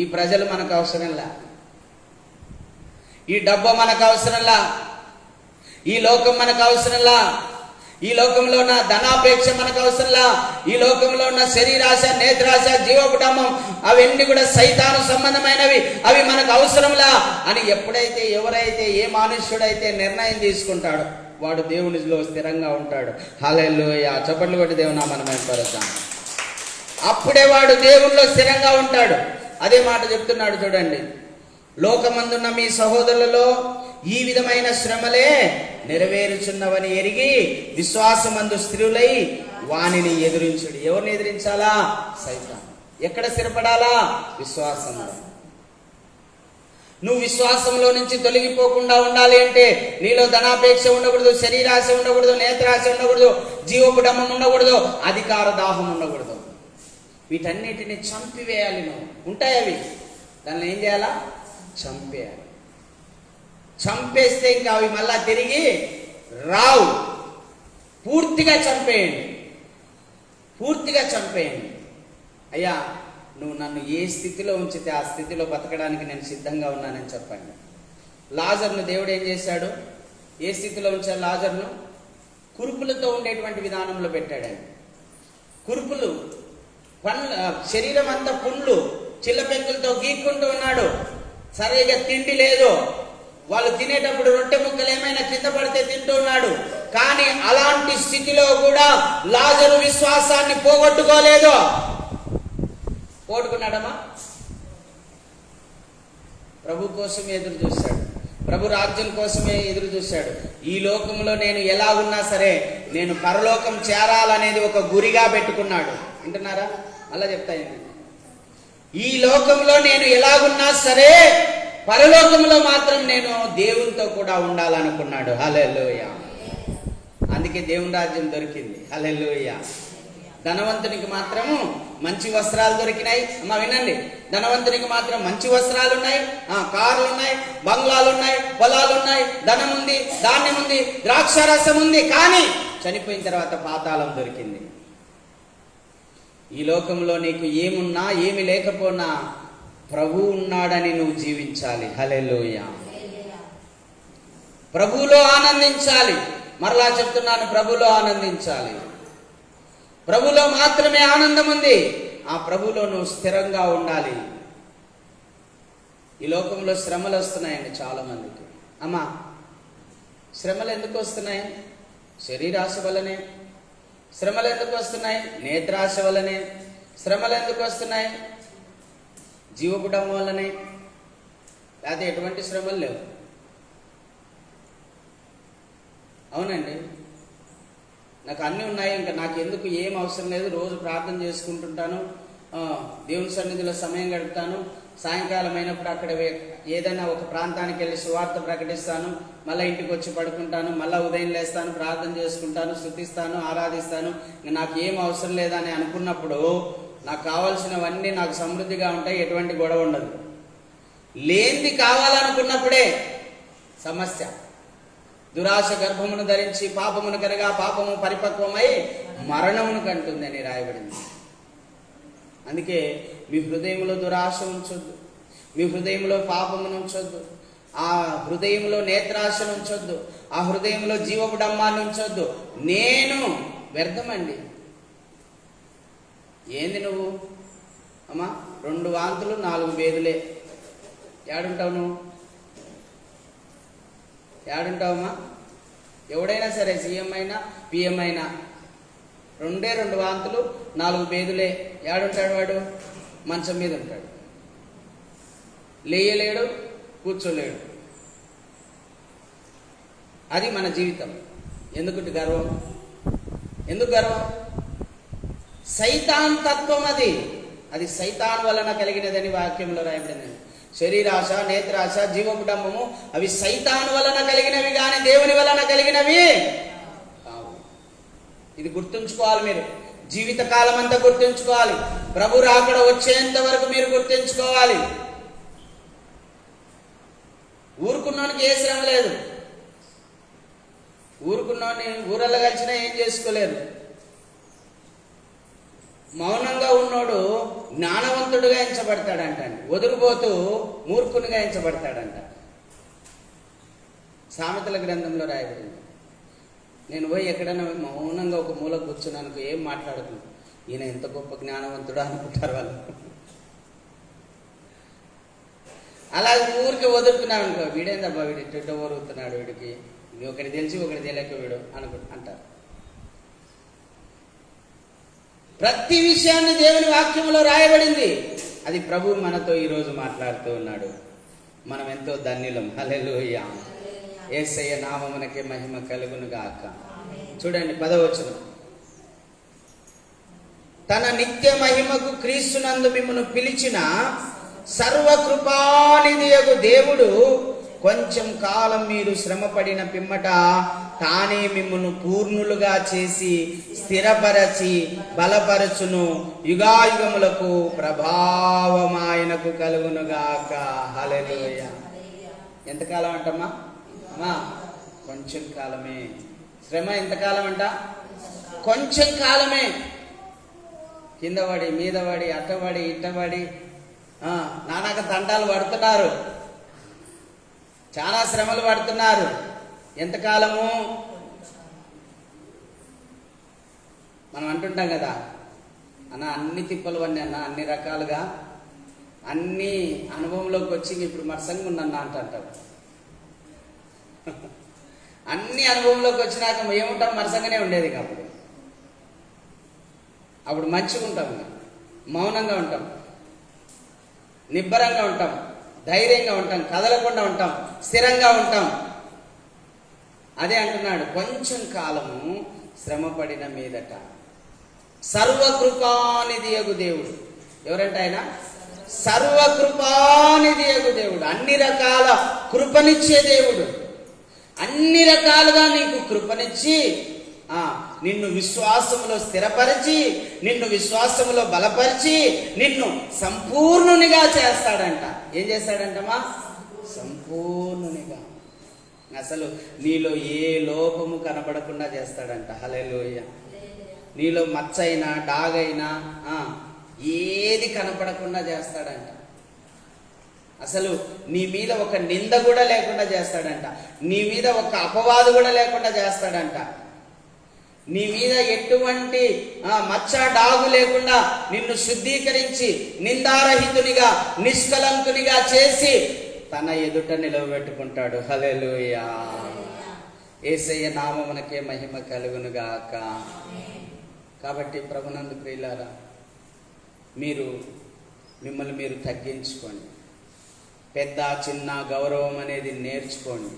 ఈ ప్రజలు మనకు అవసరంలా, ఈ డబ్బు మనకు అవసరంలా, ఈ లోకం మనకు అవసరంలా, ఈ లోకంలో ఉన్న ధనాపేక్ష మనకు అవసరంలా, ఈ లోకంలో ఉన్న శరీరాశ, నేత్రాశ, జీవకుటంబం అవన్నీ కూడా సైతాను సంబంధమైనవి, అవి మనకు అవసరంలా అని ఎప్పుడైతే ఎవరైతే ఏ మనుష్యుడైతే నిర్ణయం తీసుకుంటాడో వాడు దేవునిలో స్థిరంగా ఉంటాడు. హల్లెలూయా. చప్పట్లు కొట్టి దేవుని నామమున మహిమపరుద్దాం. అప్పుడే వాడు దేవునిలో స్థిరంగా ఉంటాడు. అదే మాట చెప్తున్నాడు చూడండి, లోకమందున్న మీ సహోదరులలో ఈ విధమైన శ్రమలే నెరవేరుచున్నవని ఎరిగి విశ్వాసమందు స్థిరులై వానిని ఎదిరించుడి. ఎవరిని ఎదిరించాలా? సైతాను. ఎక్కడ స్థిరపడాలా? విశ్వాసంలో. నువ్వు విశ్వాసంలో నుంచి తొలగిపోకుండా ఉండాలి అంటే నీలో ధనాపేక్ష ఉండకూడదు, శరీరాశ ఉండకూడదు, నేత్రాశ ఉండకూడదు, జీవకుటంబం ఉండకూడదు, అధికార దాహం ఉండకూడదు. వీటన్నిటిని చంపివేయాలి. నువ్వు ఉంటాయి అవి, దాన్ని ఏం చేయాలా? చంపేయాలి. చంపేస్తే ఇంకా అవి మళ్ళా తిరిగి రావు. పూర్తిగా చంపేయండి, పూర్తిగా చంపేయండి. అయ్యా, నువ్వు నన్ను ఏ స్థితిలో ఉంచితే ఆ స్థితిలో బతకడానికి నేను సిద్ధంగా ఉన్నానని చెప్పండి. లాజర్ను దేవుడు ఏం చేశాడు? ఏ స్థితిలో ఉంచాడు లాజర్ను? కురుపులతో ఉండేటువంటి విధానంలో పెట్టాడు. ఆయన కురుపులు, పండ్లు, శరీరం అంతా పుండ్లు, చిల్లపెంకులతో గీక్కుంటూ ఉన్నాడు. సరిగా తిండి లేదు. వాళ్ళు తినేటప్పుడు రొట్టె ముక్కలు ఏమైనా కింద పడితే తింటూ ఉన్నాడు. కానీ అలాంటి స్థితిలో కూడా లాజరు విశ్వాసాన్ని పోగొట్టుకోలేదు. పోగొట్టుకున్నాడమ్మా? ప్రభు కోసమే ఎదురు చూశాడు, ప్రభు రాజ్యం కోసమే ఎదురు చూశాడు. ఈ లోకంలో నేను ఎలా ఉన్నా సరే నేను పరలోకం చేరాలనేది ఒక గురిగా పెట్టుకున్నాడు. వింటున్నారా? అలా చెప్తాను, ఈ లోకంలో నేను ఎలాగున్నా సరే పరలోకంలో మాత్రం నేను దేవునితో కూడా ఉండాలనుకున్నాడు. హల్లెలూయా. అందుకే దేవుని రాజ్యం దొరికింది. హల్లెలూయా. ధనవంతునికి మాత్రము మంచి వస్త్రాలు దొరికినాయి. అమ్మా వినండి, ధనవంతునికి మాత్రం మంచి వస్త్రాలు ఉన్నాయి, కార్లు ఉన్నాయి, బంగ్లాలు ఉన్నాయి, పొలాలు ఉన్నాయి, ధనం ఉంది, ధాన్యం ఉంది, ద్రాక్షారసం ఉంది. కానీ చనిపోయిన తర్వాత పాతాళం దొరికింది. ఈ లోకంలో నీకు ఏమున్నా ఏమి లేకపోయినా ప్రభు ఉన్నాడని నువ్వు జీవించాలి. హల్లెలూయా. ప్రభువులో ఆనందించాలి. మరలా చెప్తున్నాను, ప్రభువులో ఆనందించాలి. ప్రభువులో మాత్రమే ఆనందం ఉంది. ఆ ప్రభువులో నువ్వు స్థిరంగా ఉండాలి. ఈ లోకంలో శ్రమలు వస్తున్నాయండి చాలా మందికి. అమ్మా, శ్రమలు ఎందుకు వస్తున్నాయి? శరీరాశ వల్లనే. శ్రమలు ఎందుకు వస్తున్నాయి? నేత్రాశ వల్లనే. శ్రమలు ఎందుకు వస్తున్నాయి? జీవకుటంబం వల్లనే. లేకపోతే ఎటువంటి శ్రమలు లేవు. అవునండి, నాకు అన్నీ ఉన్నాయి, ఇంకా నాకు ఎందుకు ఏం అవసరం లేదు, రోజు ప్రార్థన చేసుకుంటుంటాను, దేవుని సన్నిధిలో సమయం గడుపుతాను, సాయంకాలం అయినప్పుడు అక్కడ ఏదైనా ఒక ప్రాంతానికి వెళ్ళి సువార్త ప్రకటిస్తాను, మళ్ళీ ఇంటికి వచ్చి పడుకుంటాను, మళ్ళీ ఉదయం లేస్తాను, ప్రార్థన చేసుకుంటాను, స్తుతిస్తాను, ఆరాధిస్తాను, ఇంకా నాకు ఏం అవసరం లేదని అనుకున్నప్పుడు నాకు కావాల్సినవన్నీ నాకు సమృద్ధిగా ఉంటాయి, ఎటువంటి గొడవ ఉండదు. లేనిది కావాలనుకున్నప్పుడే సమస్య. దురాశ గర్భమును ధరించి పాపమును కనుక పాపము పరిపక్వమై మరణమును కంటుంది అని రాయబడింది. అందుకే మీ హృదయంలో దురాశ ఉంచొద్దు, మీ హృదయంలో పాపమును ఉంచొద్దు, ఆ హృదయంలో నేత్రాశను ఉంచొద్దు, ఆ హృదయంలో జీవకుటంబాన్ని ఉంచొద్దు. నేను వ్యర్థమండి. ఏంది నువ్వు? అమ్మా, 2 వాంతులు 4 బేదులే. ఏడుంటావు నువ్వు? ఏడుంటావమ్మా? ఎవడైనా సరే, సీఎం అయినా పిఎం అయినా 2 వాంతులు 4 బేదులే. ఏడుంటాడు వాడు? మంచం మీద ఉంటాడు. లేయలేడు, కూర్చోలేడు. అది మన జీవితం. ఎందుకు గర్వం? ఎందుకు గర్వం? సైతాన్ తత్వం అది. అది సైతాన్ వలన కలిగినదని వాక్యంలో రాయబడింది. శరీరాశ, నేత్రాశ, జీవకుటంబము అవి సైతాన్ వలన కలిగినవి కానీ దేవుని వలన కలిగినవి కావు. ఇది గుర్తుంచుకోవాలి మీరు. జీవితకాలం అంతా గుర్తుంచుకోవాలి. ప్రభు రాకడ వచ్చేంత వరకు మీరు గుర్తుంచుకోవాలి. ఊరుకున్నానికి ఏ శ్రమ లేదు. ఊరుకున్నాన్ని ఊరల్లో కలిసినా ఏం చేసుకోలేరు. మౌనంగా ఉన్నోడు జ్ఞానవంతుడుగా ఎంచబడతాడంట, వదిలిపోతూ మూర్ఖునిగా ఎంచబడతాడంట. సామెతల గ్రంథంలో రాయబడింది. నేను పోయి ఎక్కడైనా మౌనంగా ఒక మూల కూర్చున్నాను, ఏం మాట్లాడుతున్నాను, ఈయన ఎంత గొప్ప జ్ఞానవంతుడు అనుకుంటారు వాళ్ళు. అలాగే ఊరికి వదులుతున్నాను అనుకో, వీడేందబ్బా వీడు ఇట్ట ఊరుగుతున్నాడు, వీడికి ఒకటి తెలిసి ఒకటి తెలియక వీడు అంటారు. ప్రతి విషయాన్ని దేవుని వాక్యంలో రాయబడింది. అది ప్రభు మనతో ఈరోజు మాట్లాడుతూ ఉన్నాడు. మనం ఎంతో ధన్యులం. హల్లెలూయా. యేసయ్య నామమునకే మహిమ కలుగును గాక. చూడండి 10వ వచనం. తన నిత్య మహిమకు క్రీస్తునందు మిమ్మును పిలిచిన సర్వకృపానిధియగు దేవుడు కొంచెం కాలం మీరు శ్రమపడిన పిమ్మట తానే మిమ్మును పూర్ణులుగా చేసి స్థిరపరచి బలపరచును. యుగాయుగములకు ప్రభావమాయనకు కలుగునుగాక. హల్లెలూయా. ఎంతకాలం అంటమ్మా? కొంచెం కాలమే. శ్రమ ఎంతకాలం అంట? కొంచెం కాలమే. కిందపడి మీదపడి అట్టబడి ఇట్టబడి నానాక తంటాలు పడుతున్నారు, చాలా శ్రమలు పడుతున్నారు. ఎంతకాలము? మనం అంటుంటాం కదా, అన్న అన్ని తిప్పలు పడి అన్న, అన్ని రకాలుగా అన్ని అనుభవంలోకి వచ్చి ఇప్పుడు మరసంగా ఉన్నన్నా అంటారు. అన్ని అనుభవంలోకి వచ్చినాక ఏముంటాం? మరసంగానే ఉండేది. అప్పుడు మంచిగా ఉంటాం, మౌనంగా ఉంటాం, నిబ్బరంగా ఉంటాం, ధైర్యంగా ఉంటాం, కదలకుండా ఉంటాం, స్థిరంగా ఉంటాం. అదే అంటున్నాడు, కొంచెం కాలము శ్రమపడిన మీదట సర్వకృపానిధియగు దేవుడు. ఎవరంటే ఆయన సర్వకృపానిధియగు దేవుడు. అన్ని రకాల కృపనిచ్చే దేవుడు. అన్ని రకాలుగా నీకు కృపనిచ్చి నిన్ను విశ్వాసములో స్థిరపరిచి, నిన్ను విశ్వాసములో బలపరిచి, నిన్ను సంపూర్ణునిగా చేస్తాడంట. ఏం చేస్తాడంటమ్మా? సంపూర్ణునిగా. అసలు నీలో ఏ లోపము కనబడకుండా చేస్తాడంట. హల్లెలూయా. నీలో మచ్చైనా డాగైనా ఏది కనపడకుండా చేస్తాడంట. అసలు నీ మీద ఒక నింద కూడా లేకుండా చేస్తాడంట. నీ మీద ఒక అపవాదు కూడా లేకుండా చేస్తాడంట. నీ మీద ఎటువంటి మచ్చ డాగు లేకుండా నిన్ను శుద్ధీకరించి నిందారహితునిగా నిష్కలంకునిగా చేసి తన ఎదుట నిలవబెట్టుకుంటాడు. హల్లెలూయా. యేసయ్య నామమునకే మహిమ కలుగునుగాక. కాబట్టి ప్రభునందు ప్రియులారా, మిమ్మల్ని మీరు తగ్గించుకోండి. పెద్ద చిన్న గౌరవం అనేది నేర్చుకోండి.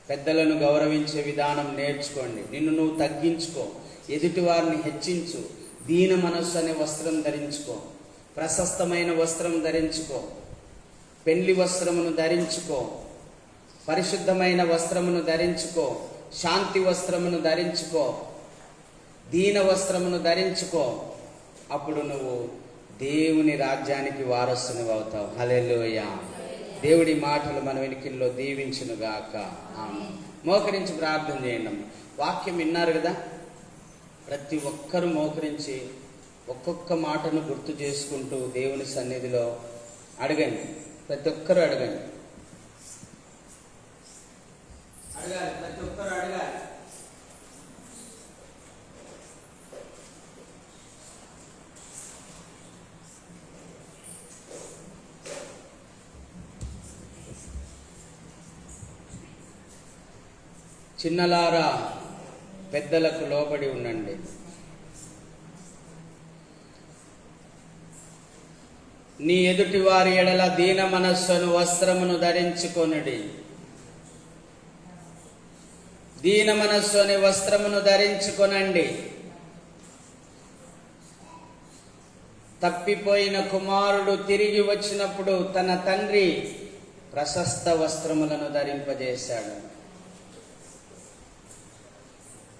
పెద్దలను గౌరవించే విధానం నేర్చుకోండి. నిన్ను నువ్వు తగ్గించుకో, ఎదుటి వారిని హెచ్చించు. దీన మనస్సు అనే వస్త్రం ధరించుకో, ప్రశస్తమైన వస్త్రం ధరించుకో, పెండ్లి వస్త్రమును ధరించుకో, పరిశుద్ధమైన వస్త్రమును ధరించుకో, శాంతి వస్త్రమును ధరించుకో, దీన వస్త్రమును ధరించుకో. అప్పుడు నువ్వు దేవుని రాజ్యానికి వారసునివి అవుతావు. హల్లెలూయా. దేవుడి మాటలు మన వెనుకల్లో దీవించునుగాక. ఆమేన్. మోకరించి ప్రార్థన చేయండి. వాక్యం విన్నారు కదా, ప్రతి ఒక్కరూ మోకరించి ఒక్కొక్క మాటను గుర్తు చేసుకుంటూ దేవుని సన్నిధిలో అడగండి. ప్రతి ఒక్కరూ అడగాలి. ప్రతి ఒక్కరూ అడగాలి. చిన్నలారా, పెద్దలకు లోబడి ఉండండి. నీ ఎదుటి వారి ఎడల దీన మనస్సును వస్త్రమును ధరించుకొనుడి. దీన మనస్సు అనే వస్త్రమును ధరించుకొనండి. తప్పిపోయిన కుమారుడు తిరిగి వచ్చినప్పుడు తన తండ్రి ప్రశస్త వస్త్రములను ధరింపజేశాడు.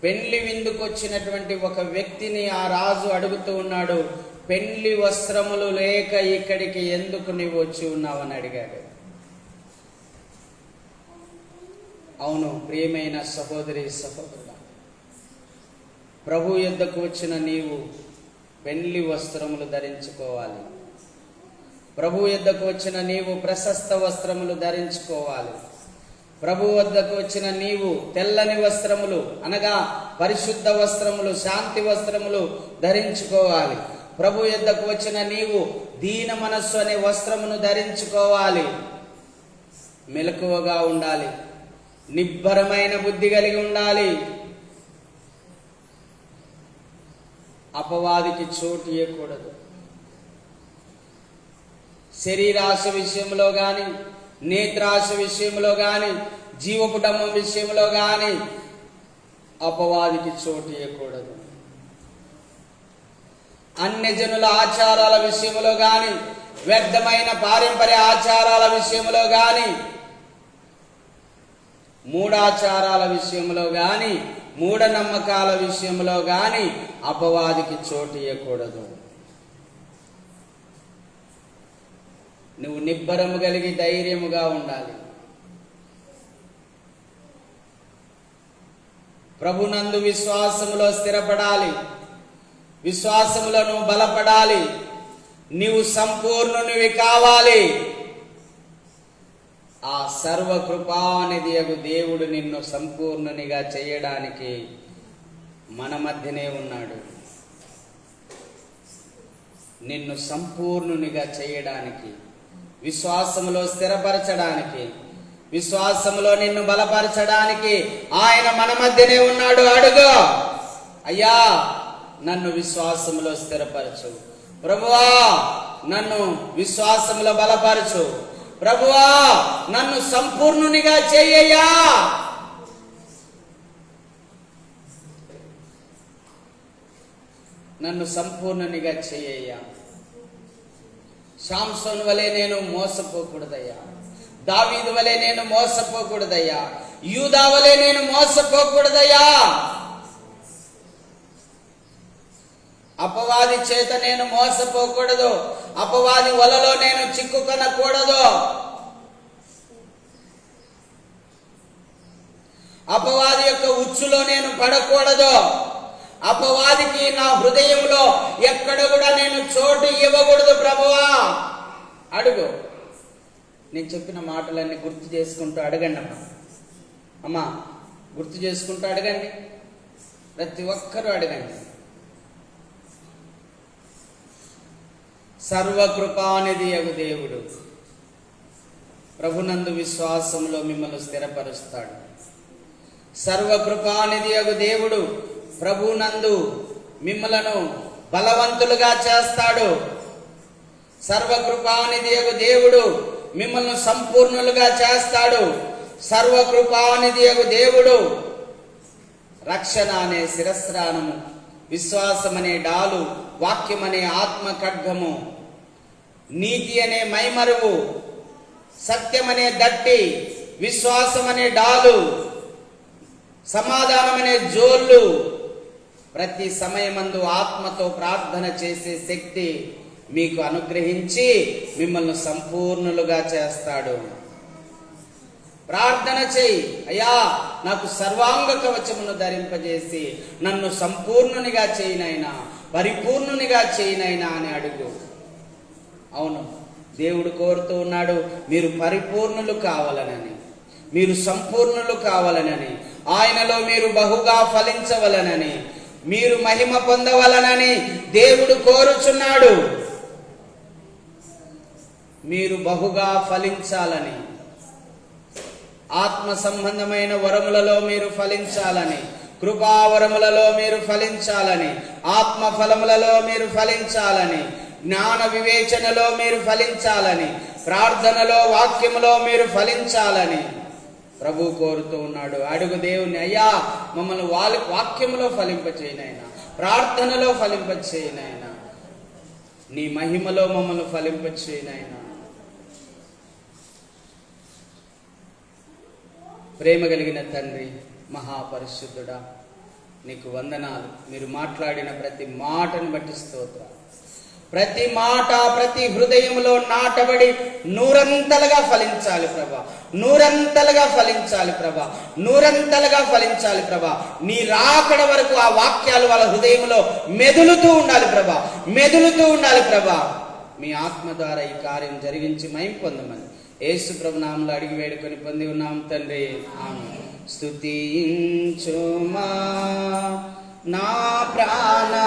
పెండ్లి విందుకొచ్చినటువంటి ఒక వ్యక్తిని ఆ రాజు అడుగుతూ ఉన్నాడు, పెండ్లి వస్త్రములు లేక ఇక్కడికి ఎందుకు నీవు వచ్చి ఉన్నావని అడిగాడు. అవును ప్రియమైన సహోదరి సహోదరుడా, ప్రభు యొద్దకు వచ్చిన నీవు పెళ్లి వస్త్రములు ధరించుకోవాలి. ప్రభు యొద్దకు వచ్చిన నీవు ప్రశస్త వస్త్రములు ధరించుకోవాలి. ప్రభు వద్దకు వచ్చిన నీవు తెల్లని వస్త్రములు అనగా పరిశుద్ధ వస్త్రములు, శాంతి వస్త్రములు ధరించుకోవాలి. ప్రభు యొద్దకు వచ్చిన నీవు దీన మనస్సు అనే వస్త్రమును ధరించుకోవాలి. మెలకువగా ఉండాలి, నిబ్బరమైన బుద్ధి కలిగి ఉండాలి. అపవాదికి చోటు ఇవ్వకూడదు. శరీరాశ విషయంలో కానీ, నేత్రాశ విషయంలో కానీ, జీవకుటుంబం విషయంలో కానీ అపవాదికి చోటు ఇవ్వకూడదు. అన్యజనుల ఆచారాల విషయంలో కానీ, వ్యర్థమైన పారంపర్య ఆచారాల విషయంలో కానీ, మూఢాచారాల విషయంలో కానీ, మూఢనమ్మకాల విషయంలో కానీ అపవాదికి చోటు ఇవ్వకూడదు. నువ్వు నిబ్బరము కలిగి ధైర్యముగా ఉండాలి. ప్రభునందు విశ్వాసములో స్థిరపడాలి. విశ్వాసములో నువ్వు బలపడాలి. నీవు సంపూర్ణునివి కావాలి. ఆ సర్వకృపానిధియగు దేవుడు నిన్ను సంపూర్ణునిగా చేయడానికి మన మధ్యనే ఉన్నాడు. నిన్ను సంపూర్ణునిగా చేయడానికి, విశ్వాసములో స్థిరపరచడానికి, విశ్వాసములో నిన్ను బలపరచడానికి ఆయన మన మధ్యనే ఉన్నాడు. అడుగు, అయ్యా నన్ను విశ్వాసములో స్థిరపరచు ప్రభువా, నన్ను విశ్వాసములో బలపరచు ప్రభువా, నన్ను సంపూర్ణునిగా చెయ్యయ్యా. నన్ను సంపూర్ణునిగా చెయ్యయ్యా. శాంసోను వలె నేను మోసపోకూడదయ్యా. దావీదు వలె నేను మోసపోకూడదయ్యా. యూదా వలె నేను మోసపోకూడదయ్యా. అపవాది చేత నేను మోసపోకూడదు. అపవాది వలలో నేను చిక్కుకొనకూడదు. అపవాది యొక్క ఉచ్చులో నేను పడకూడదు. అపవాదికి నా హృదయంలో ఎక్కడ కూడా నేను చోటు ఇవ్వకూడదు ప్రభువా. అడుగు. నేను చెప్పిన మాటలన్నీ గుర్తు చేసుకుంటూ అడగండి అమ్మా. గుర్తు చేసుకుంటూ అడగండి. ప్రతి ఒక్కరూ అడగండి. సర్వకృపానిధియగు దేవుడు ప్రభునందు విశ్వాసంలో మిమ్మల్ని స్థిరపరుస్తాడు. సర్వకృపానిధియగు దేవుడు ప్రభునందు మిమ్మలను బలవంతులుగా చేస్తాడు. సర్వకృపానిధియగు దేవుడు మిమ్మల్ని సంపూర్ణులుగా చేస్తాడు. సర్వకృపానిధియగు దేవుడు రక్షణ అనే శిరస్త్రాణము, విశ్వాసమనే డాలు, వాక్యమనే ఆత్మ ఖడ్గము, నీతి అనే మైమరువు, సత్యమనే దట్టి, విశ్వాసమనే డాలు, సమాధానమనే జోళ్ళు, ప్రతి సమయమందు ఆత్మతో ప్రార్థన చేసే శక్తి మీకు అనుగ్రహించి మిమ్మల్ని సంపూర్ణులుగా చేస్తాడు. ప్రార్థన చేయి, అయ్యా నాకు సర్వాంగ కవచమును ధరింపజేసి నన్ను సంపూర్ణునిగా చేయనైనా, పరిపూర్ణునిగా చేయనైనా అని అడుగు. అవును, దేవుడు కోరుతూ ఉన్నాడు మీరు పరిపూర్ణులు కావాలనని, మీరు సంపూర్ణులు కావాలనని, ఆయనలో మీరు బహుగా ఫలించవలనని, మీరు మహిమ పొందవలనని దేవుడు కోరుచున్నాడు. మీరు బహుగా ఫలించాలని, ఆత్మ సంబంధమైన వరములలో మీరు ఫలించాలని, కృపావరములలో మీరు ఫలించాలని, ఆత్మ ఫలములలో మీరు ఫలించాలని, జ్ఞాన వివేచనలో మీరు ఫలించాలని, ప్రార్థనలో వాక్యములో మీరు ఫలించాలని ప్రభు కోరుతూ ఉన్నాడు. అడుగు దేవుని, అయ్యా మమ్మల్ని వాక్యములో ఫలింపచేయనైనా, ప్రార్థనలో ఫలింపచేయనైనా, నీ మహిమలో మమ్మల్ని ఫలింపచేయనైనా. ప్రేమ కలిగిన తండ్రి, మహాపరిశుద్ధుడా, నీకు వందనాలు. మీరు మాట్లాడిన ప్రతి మాటను బట్టి స్తోత్రాలు. ప్రతి మాట ప్రతి హృదయంలో నాటబడి నూరంతలుగా ఫలించాలి ప్రభా. నూరంతలుగా ఫలించాలి ప్రభా. నూరంతలుగా ఫలించాలి ప్రభా. నీ రాకడ వరకు ఆ వాక్యాలు వాళ్ళ హృదయంలో మెదులుతూ ఉండాలి ప్రభా. మెదులుతూ ఉండాలి ప్రభా. మీ ఆత్మ ద్వారా ఈ కార్యం జరిగించి మహిమ పొందమని యేసు ప్రభు నామములో అడిగి వేడుకొని పొంది ఉన్నాం తండ్రి. ఆమేన్. స్తుతించుమా నా ప్రాణ